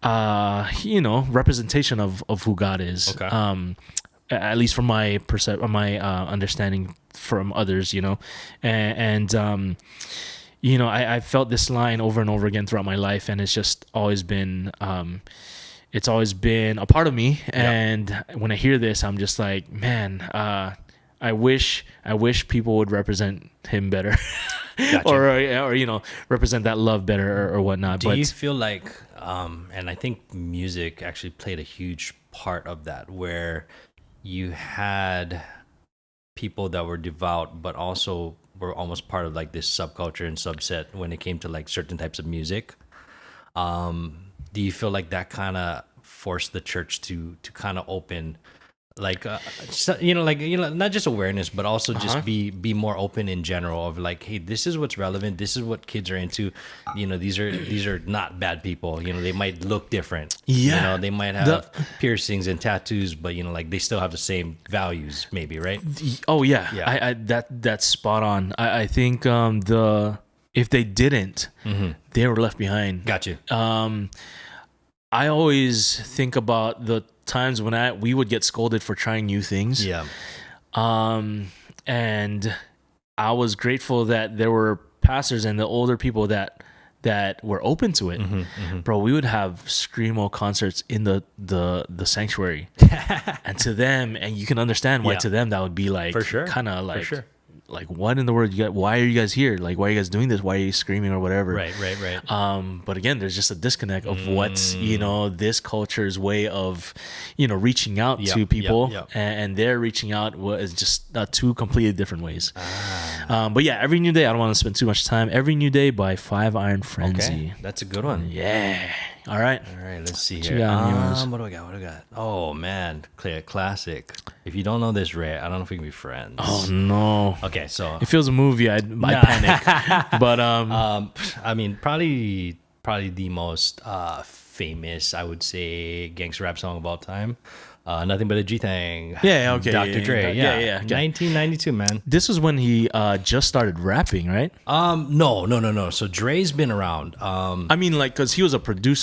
representation of who God is. Okay. At least from my understanding from others, I felt this line over and over again throughout my life, and it's just always been, it's always been a part of me. And when I hear this, I'm just like, man, I wish people would represent him better, Gotcha. or represent that love better or whatnot. Do you feel like, and I think music actually played a huge part of that, where you had people that were devout, but also were almost part of like this subculture and subset when it came to like certain types of music. Do you feel like that kind of forced the church to kind of open, like not just awareness, but also just be more open in general of like, hey, this is what's relevant, this is what kids are into, these are not bad people, they might look different, they might have piercings and tattoos, but like they still have the same values, maybe, right? I that's spot on. I think if they didn't, they were left behind. Got you. I always think about the times when we would get scolded for trying new things. Yeah. And I was grateful that there were pastors and the older people that were open to it. Bro, we would have screamo concerts in the sanctuary. And to them, and you can understand why to them that would be like, for sure, kind of like, for sure, like, what in the world why are you guys here? Like, why are you guys doing this? Why are you screaming or whatever? Right. But again, there's just a disconnect of what's, this culture's way of, reaching out to people, and they're reaching out is just two completely different ways. But yeah, Every New Day, I don't want to spend too much time. Every New Day by Five Iron Frenzy. Okay, that's a good one. Yeah. All right, let's see what here. You got what do I got? Oh man, classic. If you don't know this, Ray, I don't know if we can be friends. Oh no. Okay, so if it was a movie, I'd panic. But I mean, probably the most famous, I would say, gangster rap song of all time. Nothing But a G Thing. Yeah, okay. Dr. Dre. Yeah. 1992, man. This was when he just started rapping, right? No. So Dre's been around. I mean, like, because he was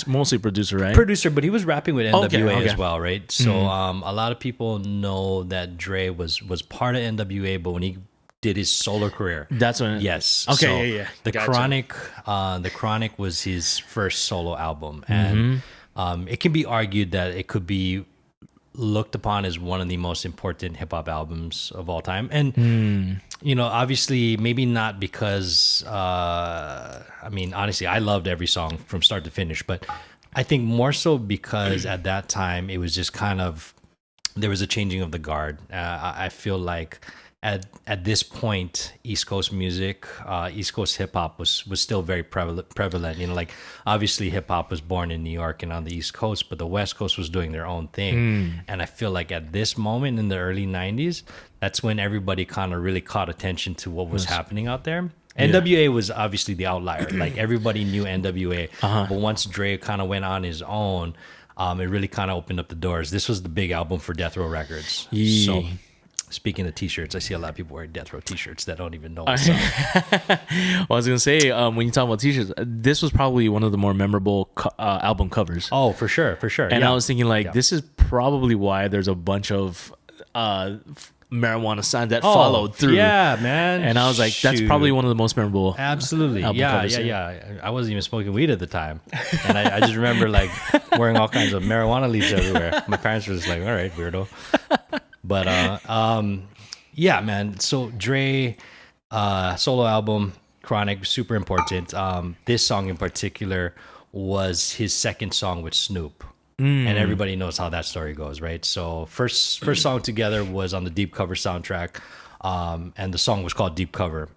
mostly producer, right? Producer, but he was rapping with NWA okay. as well, right? So a lot of people know that Dre was part of NWA, but when he did his solo career, that's when. Yes. Okay. So yeah. The Chronic was his first solo album, and it can be argued that it could be looked upon as one of the most important hip hop albums of all time. And, obviously maybe not because, honestly, I loved every song from start to finish, but I think more so because at that time it was just kind of, there was a changing of the guard. I feel like at this point, East Coast music, East Coast hip hop was still very prevalent. Like obviously hip hop was born in New York and on the East Coast, but the West Coast was doing their own thing. And I feel like at this moment in the early 90s, that's when everybody kind of really caught attention to what was happening out there. NWA was obviously the outlier. Like everybody knew NWA, but once Dre kind of went on his own, it really kind of opened up the doors. This was the big album for Death Row Records. Yeah. So, speaking of t-shirts, I see a lot of people wearing Death Row t-shirts that don't even know what's up. Well, I was gonna say, when you talk about t-shirts, this was probably one of the more memorable album covers. Oh, for sure. And I was thinking, like, this is probably why there's a bunch of marijuana signs that followed through. Yeah, man. And I was like, that's probably one of the most memorable. Absolutely. album covers. Yeah. I wasn't even smoking weed at the time. And I just remember like wearing all kinds of marijuana leaves everywhere. My parents were just like, all right, weirdo. But yeah, man. So Dre solo album, Chronic, super important. This song in particular was his second song with Snoop. And everybody knows how that story goes, right? So first song together was on the Deep Cover soundtrack, and the song was called Deep Cover.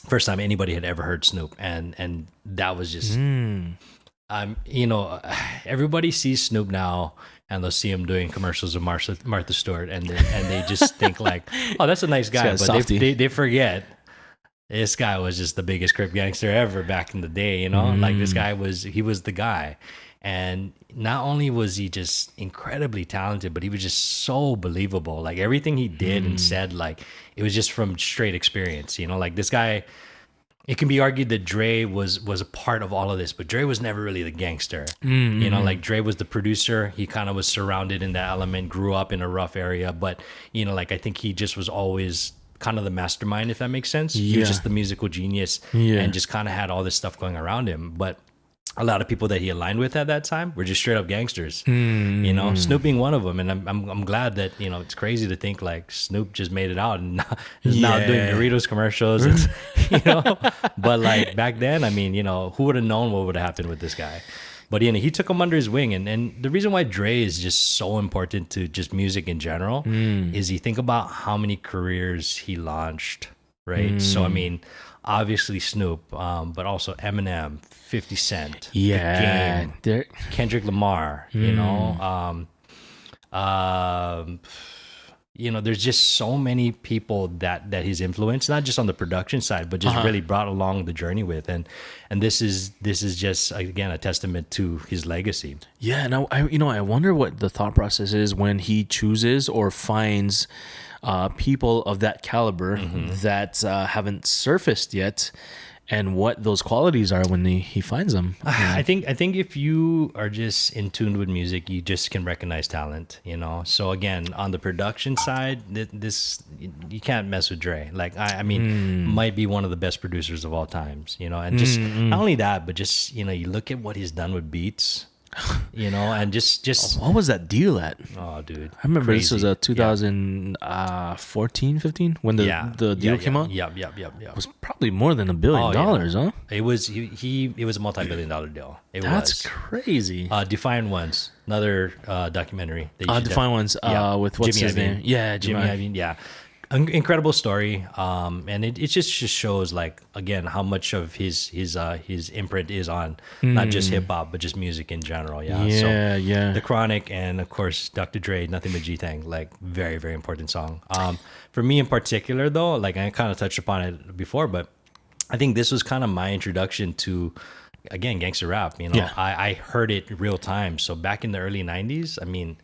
First time anybody had ever heard Snoop, and that was just, you know, everybody sees Snoop now, and they'll see him doing commercials with Martha Stewart, and they just think like, oh, that's a nice guy, but they forget. This guy was just the biggest Crip gangster ever back in the day, you know? Like this guy was the guy. And not only was he just incredibly talented, but he was just so believable. Like everything he did and said, like it was just from straight experience, you know? Like this guy, it can be argued that Dre was a part of all of this, but Dre was never really the gangster. You know, like Dre was the producer. He kind of was surrounded in that element, grew up in a rough area, but you know, like I think he just was always kind of the mastermind, if that makes sense. He was just the musical genius and just kind of had all this stuff going around him. But a lot of people that he aligned with at that time were just straight up gangsters, you know, Snoop being one of them. And I'm glad that, you know, it's crazy to think like Snoop just made it out and is now doing Doritos commercials, and, you know, but like back then, I mean, you know, who would have known what would have happened with this guy? But you know, he took him under his wing, and the reason why Dre is just so important to just music in general is you think about how many careers he launched, right? So I mean, obviously Snoop, but also Eminem, 50 Cent, The Game, Kendrick Lamar, you know, you know, there's just so many people that he's influenced, not just on the production side, but just really brought along the journey with, and this is just again a testament to his legacy. Yeah, and I wonder what the thought process is when he chooses or finds people of that caliber that haven't surfaced yet, and what those qualities are when he finds them. I think if you are just in tune with music, you just can recognize talent, you know. So again, on the production side, this you can't mess with Dre. Like I mean, might be one of the best producers of all times, you know. And just not only that, but just you know, you look at what he's done with beats. You know, and just what was that deal at? Oh, dude, I remember this was a 2014, 15 when the deal came out. Yep. It was probably more than $1 billion, huh? It was it was a multi-billion-dollar deal. That's crazy. Defiant Ones, another documentary. Defiant Ones with what's Jimmy his name? Yeah, Jimmy Iovine. Yeah. Incredible story, and it just shows like again how much of his imprint is on not just hip hop but just music in general. The Chronic, and of course Dr. Dre, Nothing But G-Thang, like very very important song. For me in particular though, like I kind of touched upon it before, but I think this was kind of my introduction to again gangster rap. You know, I heard it real time. So back in the early 90s, I mean,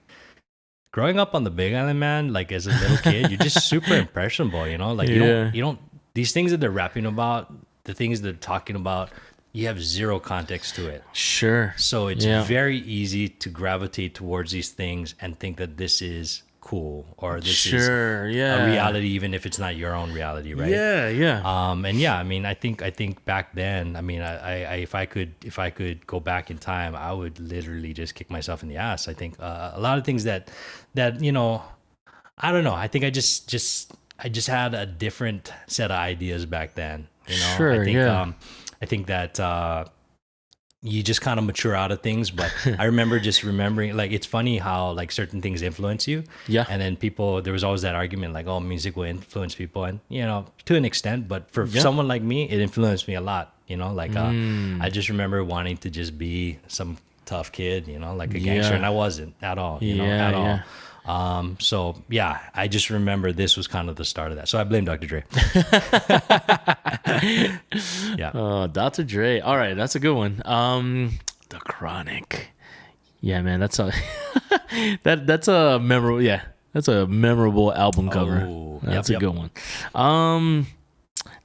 growing up on the Big Island, man, like as a little kid, you're just super impressionable, you know? Like you don't these things that they're rapping about, the things they're talking about, you have zero context to it. Sure. So it's very easy to gravitate towards these things and think that this is cool or this is a reality, even if it's not your own reality, right? And I mean, I think back then, I mean, I if I could go back in time, I would literally just kick myself in the ass. I think a lot of things that you know, I don't know. I think I just had a different set of ideas back then. You know, I think that you just kind of mature out of things. But I remember just remembering, like, it's funny how like certain things influence you. Yeah. And then there was always that argument like, oh, music will influence people. And, you know, to an extent, but for someone like me, it influenced me a lot, you know, like I just remember wanting to just be some tough kid, you know, like a gangster. And I wasn't at all, you know, at all. So yeah, I just remember this was kind of the start of that. So I blame Dr. Dre. Yeah. Dr. Dre. All right, that's a good one. The Chronic. Yeah, man, that's a that's a memorable. Yeah, that's a memorable album cover. Oh, That's a good one.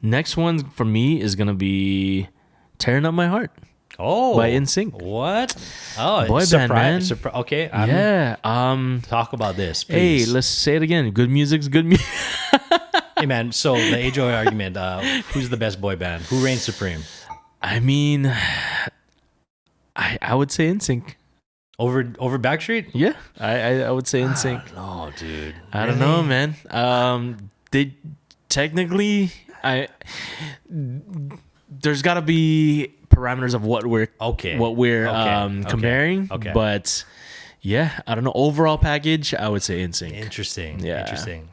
Next one for me is gonna be "Tearing Up My Heart" Oh, by NSYNC. What? Oh, Boy band, man. Okay. Yeah. Talk about this, Hey, please. let's say it again. Good music's good music. Hey, man. So the age-old argument: who's the best boy band? Who reigns supreme? I mean, I would say NSYNC. Over Backstreet? Yeah, I would say NSYNC. No, dude. I don't know, man. They technically, there's got to be parameters of what we're comparing. Okay. But yeah, I don't know. Overall package, I would say NSYNC. Interesting. Yeah. Interesting.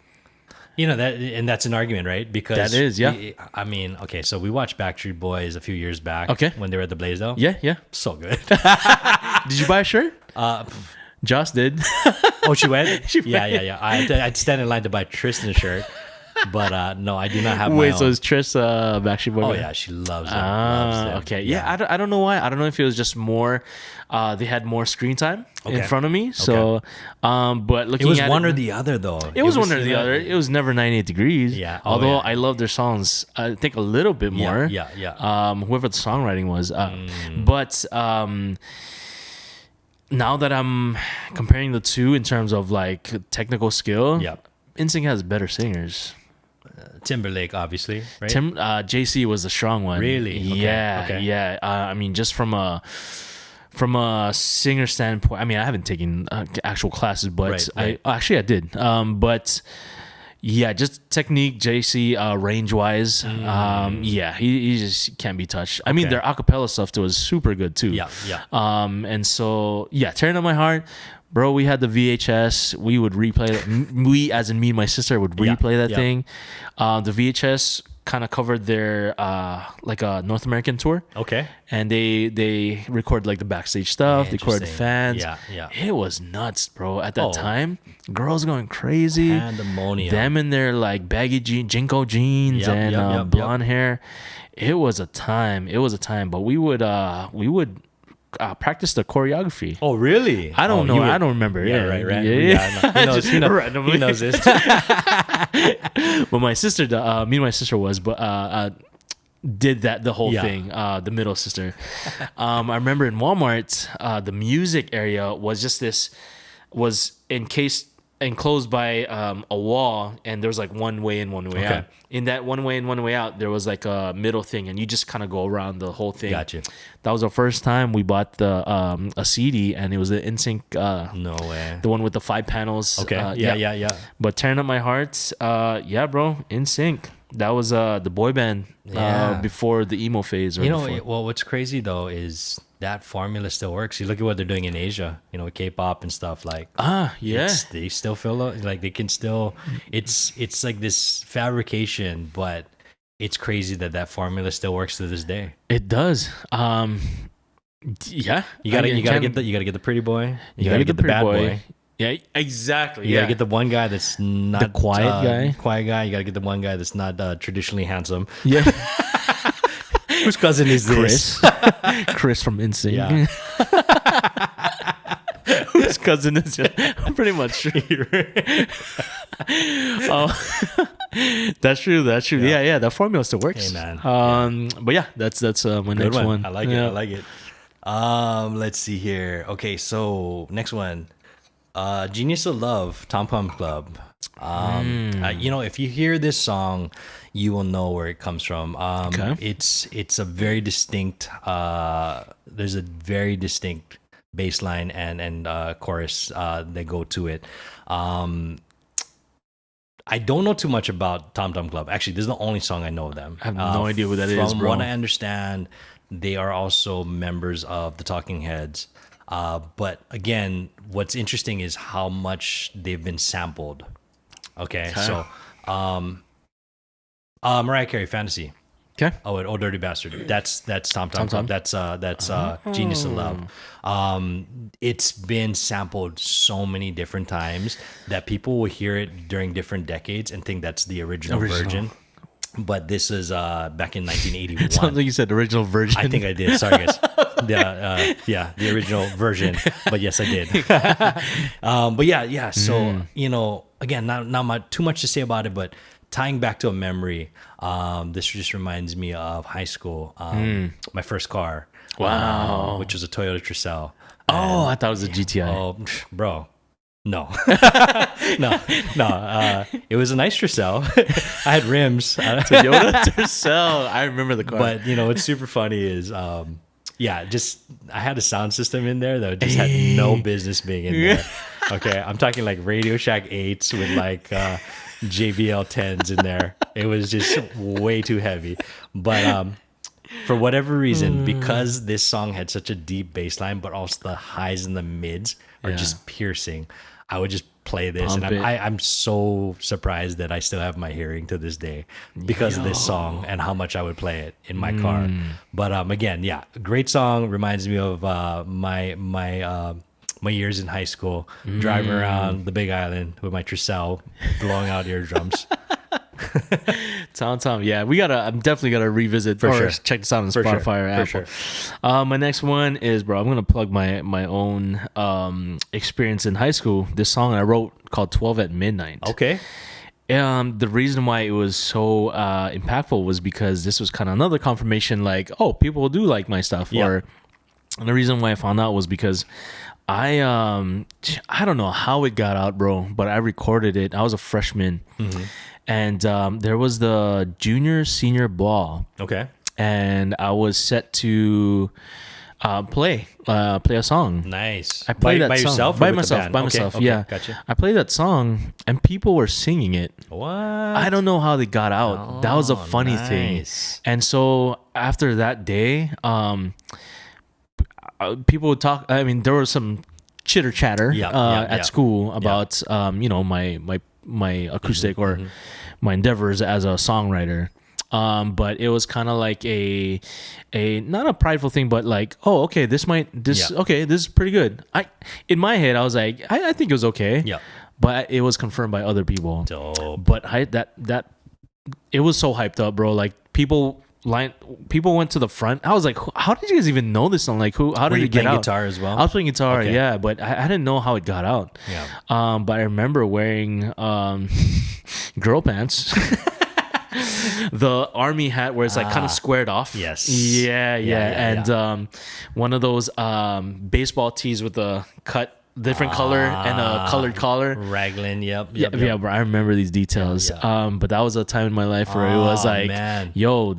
You know that, and that's an argument, right? Because that is, yeah. I mean, okay, so we watched Backstreet Boys a few years back. Okay. When they were at the Blaisdell. Yeah. So good. Did you buy a shirt? Joss did. Oh, she went. Yeah. I'd stand in line to buy Tristan a shirt, but no, I do not have. Wait, my so own. is Trish Backstreet Boy? Oh yeah, she loves them. Loves them. Okay. Yeah, I don't know why. I don't know if it was just more. They had more screen time in front of me. So, but looking it was at one or the other though. It was one or the other. It was never 98 Degrees. Yeah. Although I love their songs, I think a little bit more. Yeah. Whoever the songwriting was. But now that I'm comparing the two in terms of like technical skill, NSYNC has better singers. Timberlake, obviously, right? JC was the strong one. Really? Okay. Yeah. I mean, just from a singer standpoint, I mean, I haven't taken actual classes, but Right. I did. But yeah, just technique, JC, range wise, he just can't be touched. I mean, their acapella stuff was super good too. Yeah. And so Tearing Up My Heart. Bro, we had the VHS. We would replay it. We, as in me and my sister, would replay that thing. The VHS kind of covered their like a North American tour. Okay. And they record like the backstage stuff. They record the fans. Yeah. It was nuts, bro. At that time, girls going crazy. Pandemonium. Them in their like baggy Jinko jeans and blonde hair. It was a time. But we would practice the choreography. Oh, really? I don't know. I don't remember. Yeah, right. Yeah. He knows this. But my sister, me and my sister did that the whole thing. The middle sister. I remember in Walmart, the music area was just was enclosed by a wall, and there was like one way in, one way out. In that one way in, one way out, there was like a middle thing, and you just kind of go around the whole thing. Gotcha. That was our first time we bought a CD, and it was the NSYNC. No way. The one with the 5 panels. Okay. Yeah. But Tearing Up My Heart, bro, NSYNC. That was the boy band before the emo phase. Well, what's crazy though is that formula still works. You look at what they're doing in Asia, with K-pop and stuff like. They still feel like they can still. It's like this fabrication, but it's crazy that formula still works to this day. It does. You gotta get the pretty boy. You gotta get the bad boy. Yeah, exactly. You gotta get the one guy that's not the quiet guy. Quiet guy. You gotta get the one guy that's not traditionally handsome. Yeah. Whose cousin is this? Chris from NSYNC. Yeah. Whose cousin is just pretty much true. That's true. Yeah. That formula still works. Hey, man. But yeah, that's my next one. I like it. Let's see here. Okay, so next one. Genius of Love, Tom Tom Club. If you hear this song, you will know where it comes from. It's a very distinct. There's a very distinct bass line and chorus that go to it. I don't know too much about Tom Tom Club. Actually, this is the only song I know of them. I have no idea who that is, From bro. what I understand, they are also members of the Talking Heads. But again, what's interesting is how much they've been sampled. Okay. So Mariah Carey, Fantasy. Okay. Oh, and Oh Dirty Bastard. That's Tom Tom Club. That's Genius of Love. It's been sampled so many different times that people will hear it during different decades and think that's the original version. But this is back in 1981. It sounds like you said original version. I think I did. Sorry, guys. The original version. But yes, I did. But yeah. So again, not too much to say about it, but tying back to a memory, this just reminds me of high school. My first car, wow, which was a Toyota Tercel. Oh, I thought it was a GTI. Oh, bro. No, no. It was a nice Tercel. I had rims. Toyota Tercel. I remember the car. But what's super funny is, I had a sound system in there that just had no business being in there. Okay, I'm talking like Radio Shack 8s with like JBL 10s in there. It was just way too heavy. But for whatever reason, because this song had such a deep bass line, but also the highs and the mids are just piercing, I would just play this. And I'm so surprised that I still have my hearing to this day because of this song and how much I would play it in my car. But again, great song. Reminds me of my years in high school, driving around the Big Island with my Tercel, blowing out eardrums. Tom. Yeah, I'm definitely gotta revisit check this out on Spotify or Apple. My next one is, bro, I'm gonna plug my own experience in high school. This song I wrote called 12 at Midnight. Okay. The reason why it was so impactful was because this was kind of another confirmation, like, oh, people do like my stuff. And the reason why I found out was because I don't know how it got out, bro, but I recorded it. I was a freshman. And there was the junior senior ball. Okay. And I was set to play a song. Nice. I played that by song yourself. By myself. Okay, yeah. Gotcha. I played that song and people were singing it. What? I don't know how they got out. That was a funny thing. And so after that day, people would talk. I mean, there was some chitter chatter at school about my acoustic or my endeavors as a songwriter. But it was kind of like a not a prideful thing, but like, oh, okay, this is pretty good. In my head, I was like, I think it was okay. Yeah. But it was confirmed by other people. Dope. But it was so hyped up, bro. Like people went to the front. I was like, how did you guys even know this song? Like, how did it get out? Were you playing guitar as well? I was playing guitar, yeah, but I didn't know how it got out. Yeah. But I remember wearing girl pants. The army hat where it's like kind of squared off. Yes. Yeah. And one of those baseball tees with a different color and a colored collar. Raglan, yep. Yeah, bro, I remember these details. But that was a time in my life where it was like, yo,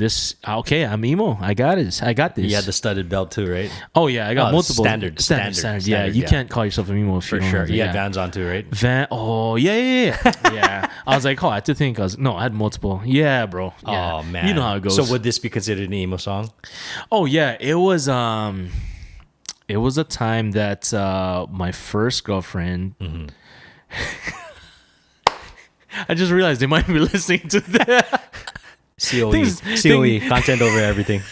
I'm emo. I got this. You had the studded belt too, right? Oh yeah, I got multiple. Standard. Yeah, you can't call yourself an emo if for you don't sure. have You had Vans on too, right? Oh yeah. Yeah. I was like, I had to think. I had multiple. Yeah, bro. Yeah. Oh man, you know how it goes. So would this be considered an emo song? Oh yeah, it was. It was a time that my first girlfriend. I just realized they might be listening to that. COE content over everything.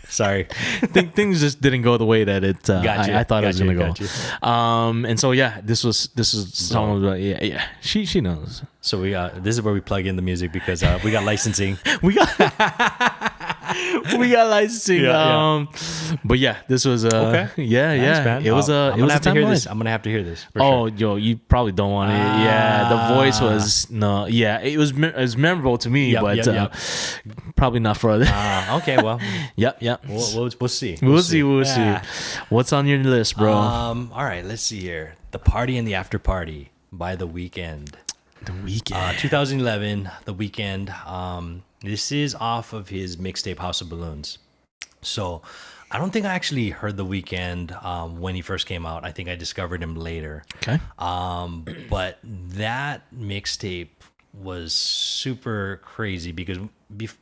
Sorry, things just didn't go the way that I thought it was gonna go. And so this was someone. She knows. So this is where we plug in the music because we got licensing. we got licensing. But this was okay. Nice, man. It was I'm gonna have to hear this. I'm gonna have to hear this. Yo, you probably don't want it. Yeah, the voice was no. Yeah, it was memorable to me, but probably not for others. Okay, well. Yep. We'll see. We'll see. What's on your list, bro? All right, let's see here. The Party and the After Party by The Weeknd. The Weeknd. 2011, The Weeknd. This is off of his mixtape House of Balloons. So I don't think I actually heard The Weeknd when he first came out. I think I discovered him later. Okay. But that mixtape was super crazy because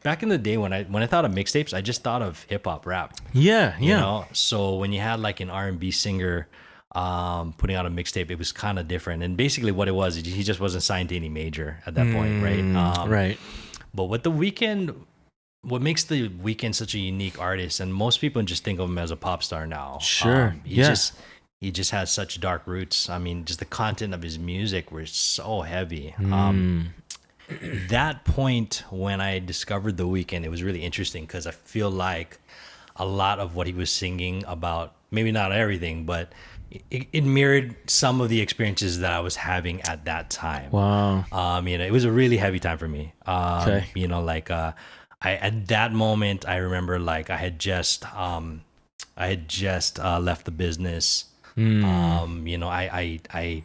back in the day when I thought of mixtapes, I just thought of hip hop rap. Yeah. You know? So when you had like an R&B singer putting out a mixtape, it was kind of different. And basically what it was, he just wasn't signed to any major at that point, right? Right. But what The Weeknd what makes the Weeknd such a unique artist, and most people just think of him as a pop star now. Sure. He just has such dark roots. I mean, just the content of his music was so heavy. That point when I discovered the Weeknd, it was really interesting because I feel like a lot of what he was singing about, maybe not everything, but it mirrored some of the experiences that I was having at that time. Wow. It was a really heavy time for me. Okay. I at that moment I remember like I had just left the business. I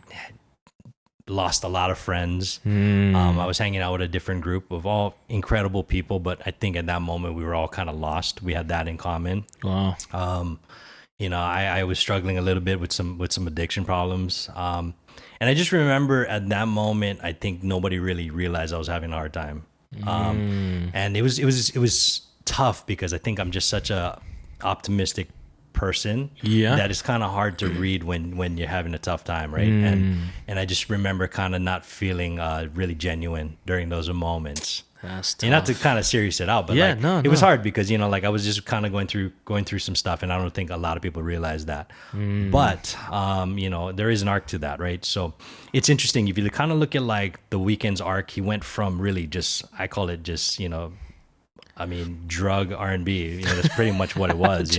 lost a lot of friends. I was hanging out with a different group of all incredible people, but I think at that moment we were all kind of lost. We had that in common. Wow. I was struggling a little bit with some addiction problems. And I just remember at that moment, I think nobody really realized I was having a hard time. And it was tough because I think I'm just such a optimistic person that it's kind of hard to read when you're having a tough time, right? And I just remember kind of not feeling really genuine during those moments. That's tough. And not to kind of serious it out, but it was hard because I was just kind of going through some stuff, and I don't think a lot of people realize that. But there is an arc to that, right? So it's interesting if you kind of look at like the Weeknd's arc. He went from really just, I call it just drug R&B. That's pretty much what it was.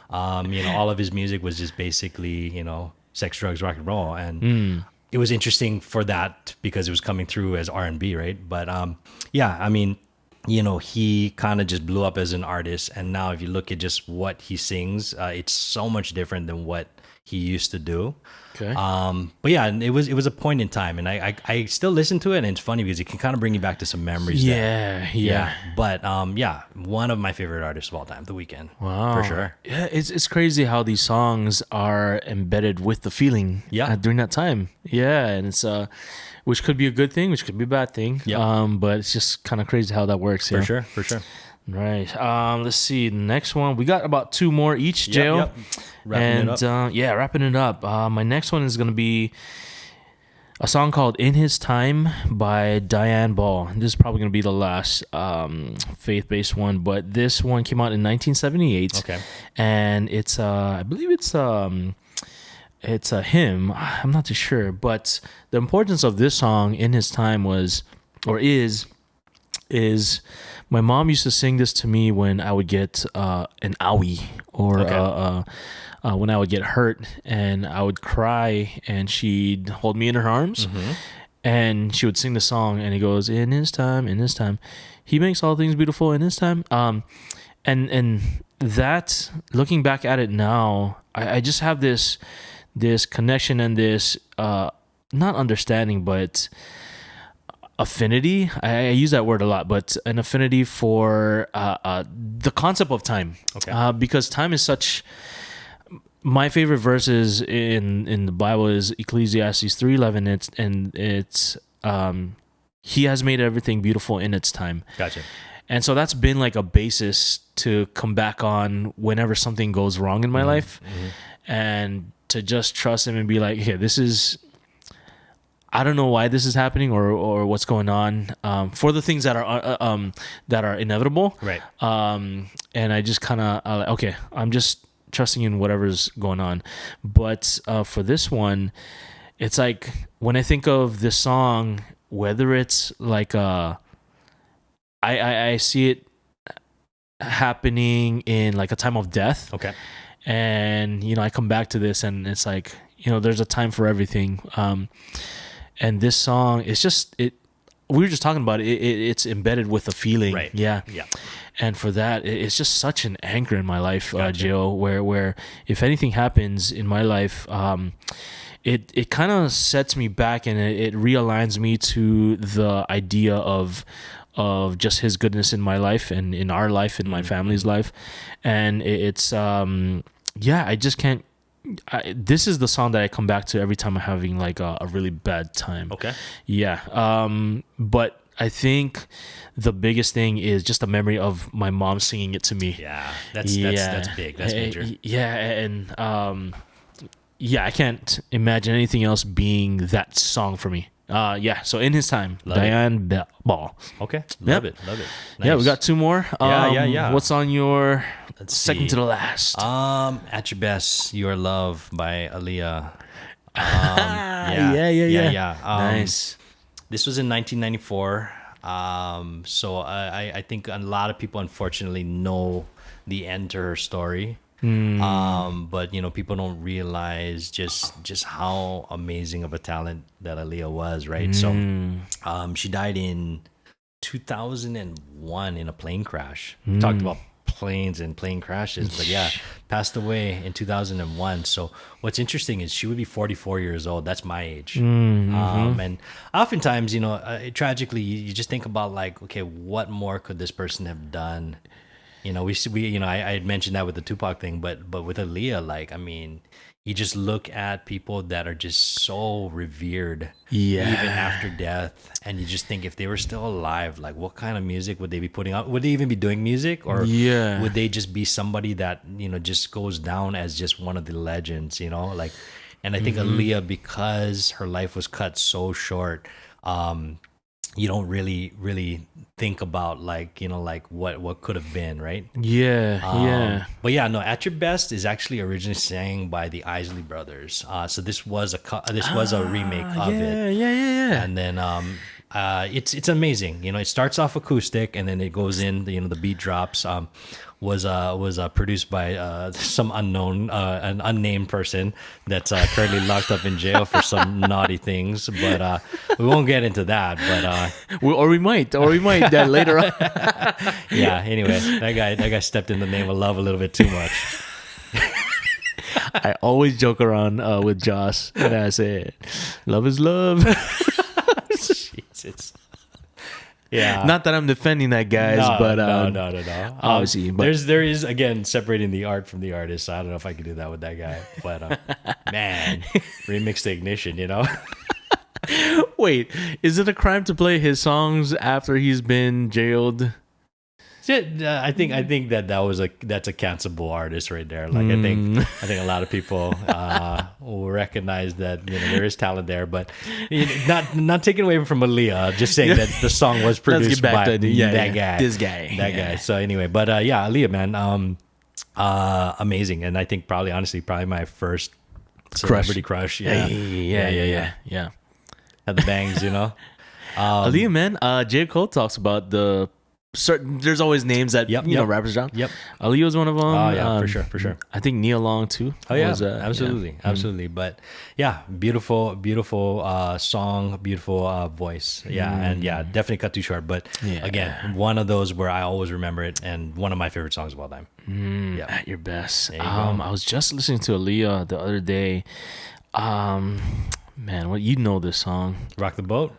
All of his music was just basically sex, drugs, rock and roll, and it was interesting for that because it was coming through as R&B, right? But he kind of just blew up as an artist, and now if you look at just what he sings, it's so much different than what he used to do. Okay. But yeah, it was a point in time, and I still listen to it, and it's funny because it can kind of bring you back to some memories. Yeah. But one of my favorite artists of all time, The Weeknd. Wow. For sure. Yeah, it's crazy how these songs are embedded with the feeling during that time. Yeah, and it's which could be a good thing, which could be a bad thing. But it's just kind of crazy how that works. For sure. Right. Let's see. The next one. We got about two more each, Jail. Yep. Wrapping it up. My next one is going to be a song called In His Time by Diane Ball. This is probably going to be the last faith-based one, but this one came out in 1978. Okay. And it's, I believe it's a hymn. I'm not too sure, but the importance of this song, In His Time, is my mom used to sing this to me when I would get an owie or when I would get hurt, and I would cry, and she'd hold me in her arms, and she would sing the song, and it goes, in his time, he makes all things beautiful in his time. And that, looking back at it now, I just have this connection and this not understanding, but affinity. I use that word a lot, but an affinity for the concept of time. Okay. Because time is such. My favorite verses in the Bible is Ecclesiastes 3:11. It's he has made everything beautiful in its time. Gotcha. And so that's been like a basis to come back on whenever something goes wrong in my life, and to just trust him and be like, hey, this is. I don't know why this is happening or what's going on for the things that are inevitable. Right. And I just kind of okay, I'm just trusting in whatever's going on. But for this one, it's like when I think of this song, whether it's like I see it happening in like a time of death. Okay. And I come back to this, and it's like there's a time for everything. And this song, it's just we were just talking about it. It's embedded with a feeling, right? Yeah. And for that, it's just such an anchor in my life, Joe. Where if anything happens in my life, it kind of sets me back, and it realigns me to the idea of just His goodness in my life and in our life, in my family's life, and it's I just can't. This is the song that I come back to every time I'm having like a really bad time. Okay. Yeah. But I think the biggest thing is just the memory of my mom singing it to me. Yeah. That's big. That's major. Yeah. And I can't imagine anything else being that song for me. Yeah, so In His Time, Love Diane Ball. Okay. Yep. Love it. Yeah, we Nice. got two more. Yeah. What's on your Let's second see. to the last? At Your Best, Your Love by Aaliyah. Yeah. Nice. This was in 1994. So I think a lot of people unfortunately know the end to her story. But people don't realize just how amazing of a talent that Aaliyah was, right? So she died in 2001 in a plane crash. We talked about planes and plane crashes, but yeah, passed away in 2001. So what's interesting is she would be 44 years old. That's my age. And oftentimes, tragically, you just think about like, okay, what more could this person have done? I had mentioned that with the Tupac thing, but with Aaliyah, like, I mean, you just look at people that are just so revered, even after death, and you just think if they were still alive, like, what kind of music would they be putting out? Would they even be doing music, or would they just be somebody that just goes down as just one of the legends? Like, and I think Aaliyah, because her life was cut so short, you don't really think about like what could have been, right? But yeah, no, At Your Best is actually originally sang by the Isley Brothers. So this was a remake of it. Yeah. And then it's amazing. It starts off acoustic and then it goes in, the beat drops. Was produced by some an unnamed person that's currently locked up in jail for some naughty things, but we won't get into that. But or we might that later on. Yeah. Anyway, that guy stepped in the name of love a little bit too much. I always joke around with Josh, and I say, "Love is love." Jesus. Yeah. Not that I'm defending that, guys, but no. Obviously, but there is again separating the art from the artist. So I don't know if I could do that with that guy, but man, remix to Ignition, Wait, is it a crime to play his songs after he's been jailed? I think that's a cancelable artist right there. Like I think a lot of people will recognize that there is talent there, but not taking away from Aaliyah, just saying that the song was produced by this guy. Guy. So anyway, but Aaliyah, man, amazing, and I think probably my first celebrity crush. Yeah. Had the bangs, Aaliyah, man. J. Cole talks about the certain. There's always names that rappers drop. Yep. Aaliyah was one of them. Oh yeah, for sure. I think Nia Long too. Oh yeah, was, absolutely. But yeah, beautiful song, beautiful voice. Yeah, and definitely cut too short. But again, one of those where I always remember it, and one of my favorite songs of all time. At Your Best. There you go. I was just listening to Aaliyah the other day. Man, what this song? Rock the Boat.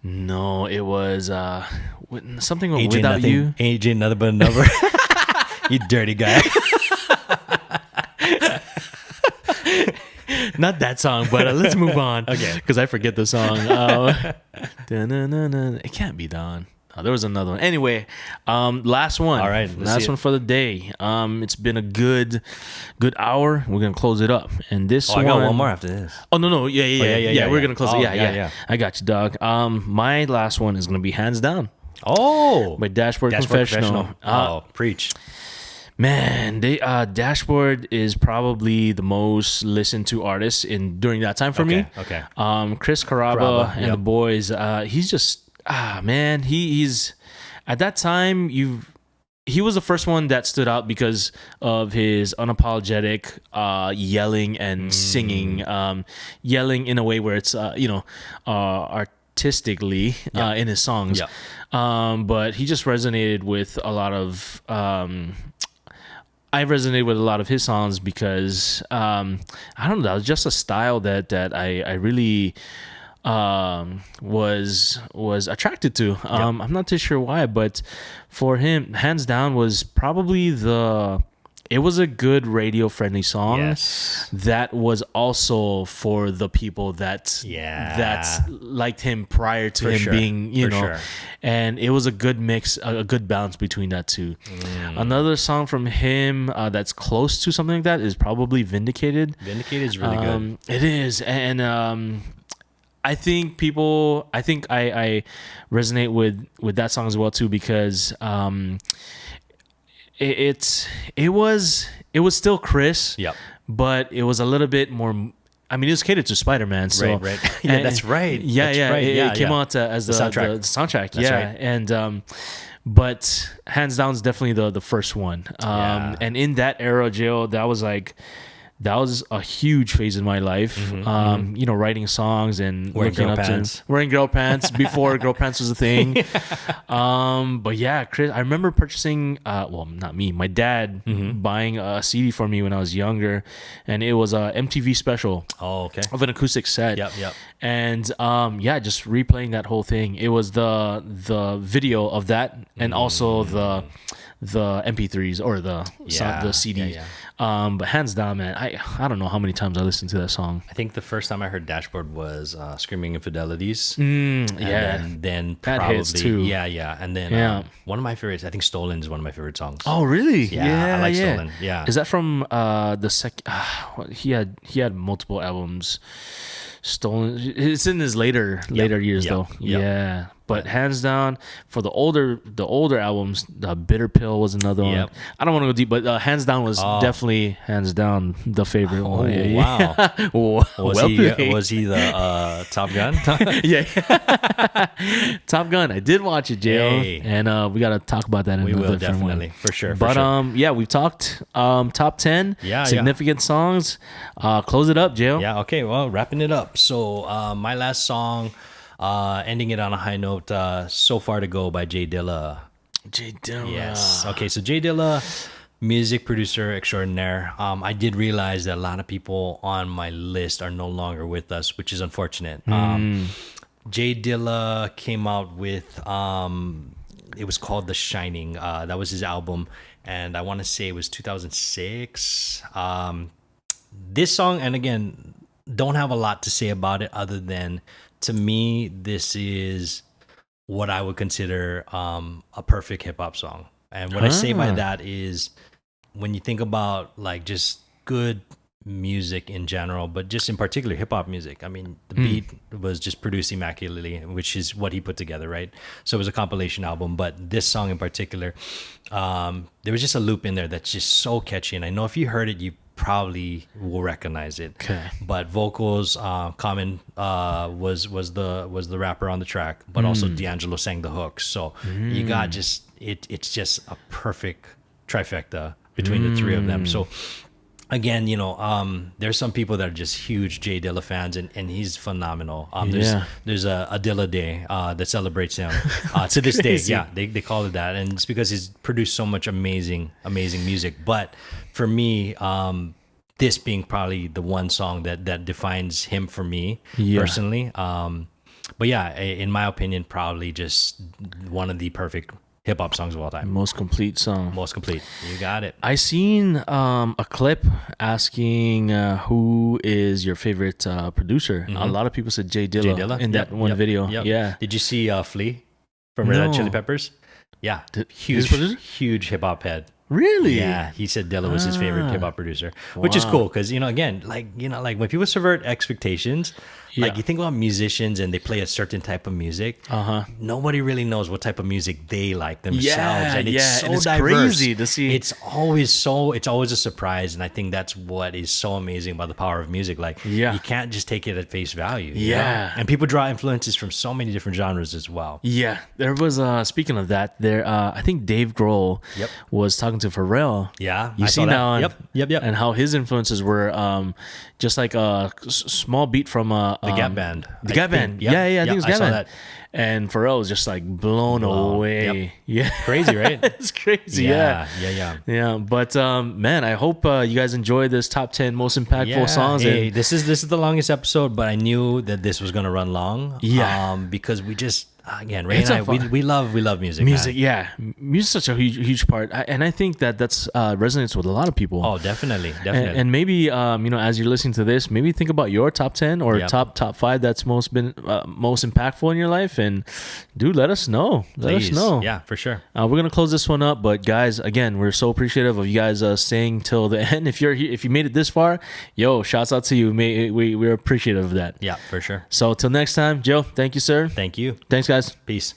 No, it was something AJ Without nothing, You. AJ nothing but a number. You dirty guy. Not that song, but let's move on. Okay. Because I forget the song. It can't be done. Oh, there was another one. Anyway, last one. All right, last one for the day. It's been a good hour. We're gonna close it up, and this one. I got one more after this. Oh no, yeah. We're gonna close it. Yeah. I got you, dog. My last one is gonna be Hands Down. Oh, by Dashboard Confessional. Preach. Man, Dashboard is probably the most listened to artist during that time for me. Okay. Chris Carrabba and the boys. He's just man. He's at that time. He was the first one that stood out because of his unapologetic yelling and singing, yelling in a way where it's artistically in his songs. But he just resonated with a lot of. I resonated with a lot of his songs because I don't know, that was just a style that I really was attracted to. I'm not too sure why, but for him, Hands Down was probably it was a good radio friendly song that was also for the people that liked him prior to him being, and it was a good mix, a good balance between that two. Another song from him that's close to something like that is probably Vindicated. Vindicated is really good. It is, and I think I resonate with that song as well too, because it was still Chris, Yep. but it was a little bit more. I mean, it was catered to Spider-Man, so right. Yeah, that's right. Yeah, That's yeah. right. It came out as the soundtrack. The soundtrack, That's yeah, right. and but hands down is definitely the first one. And in that era, Jill, that was a huge phase in my life. You know, writing songs and wearing looking girl up pants. to wearing girl pants before girl pants was a thing. But yeah, Chris, I remember purchasing. Well, not me, my dad buying a CD for me when I was younger, and it was a MTV special. Oh, okay. Of an acoustic set. Yep. And yeah, just replaying that whole thing. It was the video of that, and also the MP3s or the CDs. Yeah. But hands down, man, I don't know how many times I listened to that song. I think the first time I heard Dashboard was Screaming Infidelities. Yeah. And then That probably hits too. Yeah. And then one of my favorites, I think Stolen is one of my favorite songs. Oh, really? Yeah, I like Stolen. Yeah. Is that from the second? He had multiple albums. Stolen. It's in his later years though. Yep. Yeah. But hands down, for the older albums, the Bitter Pill was another one. I don't want to go deep, but hands down was definitely hands down the favorite one. Wow. Was he the Top Gun? Yeah. Top Gun. I did watch it, Jail, Hey. and we got to talk about that in We another will different definitely one. for sure. But yeah, we've talked top 10 significant songs. Close it up, Jail. Yeah. Okay. Well, wrapping it up. So my last song. Ending it on a high note, So Far to Go by Jay Dilla. Jay Dilla. Yes. Okay, so Jay Dilla, music producer extraordinaire. I did realize that a lot of people on my list are no longer with us, which is unfortunate. Jay Dilla came out with, it was called The Shining. That was his album, and I want to say it was 2006. This song, and again, don't have a lot to say about it other than, to me, this is what I would consider a perfect hip hop song. And what I say by that is, when you think about like just good music in general, but just in particular hip hop music, I mean, the beat was just produced immaculately, which is what he put together, right? So it was a compilation album, but this song in particular, there was just a loop in there that's just so catchy. And I know if you heard it, you probably will recognize it. Okay. But vocals, Common was the rapper on the track, but also D'Angelo sang the hooks. So you got just it's just a perfect trifecta between the three of them. So again, you know, there's some people that are just huge Jay Dilla fans, and he's phenomenal. There's a Dilla Day that celebrates him to this day. Yeah, they call it that, and it's because he's produced so much amazing music. But for me, this being probably the one song that defines him for me personally. But yeah, in my opinion, probably just one of the perfect hip hop songs of all time. Most complete song. Most complete. You got it. I seen a clip asking who is your favorite producer. A lot of people said Jay Dilla, in that one video. Yep. Yeah. Did you see Flea from Red Hot Chili Peppers? Yeah. Huge hip hop head. Really? Yeah, he said Dilla was his favorite hip hop producer, which is cool because, you know, again, like when people subvert expectations, like you think about musicians and they play a certain type of music, nobody really knows what type of music they like themselves, and it's so diverse. Crazy to see. It's always a surprise, and I think that's what is so amazing about the power of music. Like, you can't just take it at face value. You know? And people draw influences from so many different genres as well. Yeah, there was speaking of that, I think Dave Grohl was talking to Pharrell. Yeah, you see now, yep, and how his influences were just like a small beat from the Gap Band. The Gap Band. Yeah, I think it was Gap Band. That. And Pharrell was just like blown away. Yeah, crazy, right? It's crazy. Yeah. But man, I hope you guys enjoy this top 10 most impactful songs. Hey, this is the longest episode, but I knew that this was gonna run long. Yeah, because we just Again, Ray and I, we love music. Music, man. yeah, music's such a huge part, and I think that's resonates with a lot of people. Oh, definitely. And maybe as you're listening to this, maybe think about your top 10 or top 5 that's most impactful in your life, and dude, let us know. Let us know. Yeah, for sure. We're gonna close this one up, but guys, again, we're so appreciative of you guys staying till the end. If you made it this far, yo, shouts out to you. We're appreciative of that. Yeah, for sure. So till next time, Joe, thank you, sir. Thank you. Thanks, guys. Peace.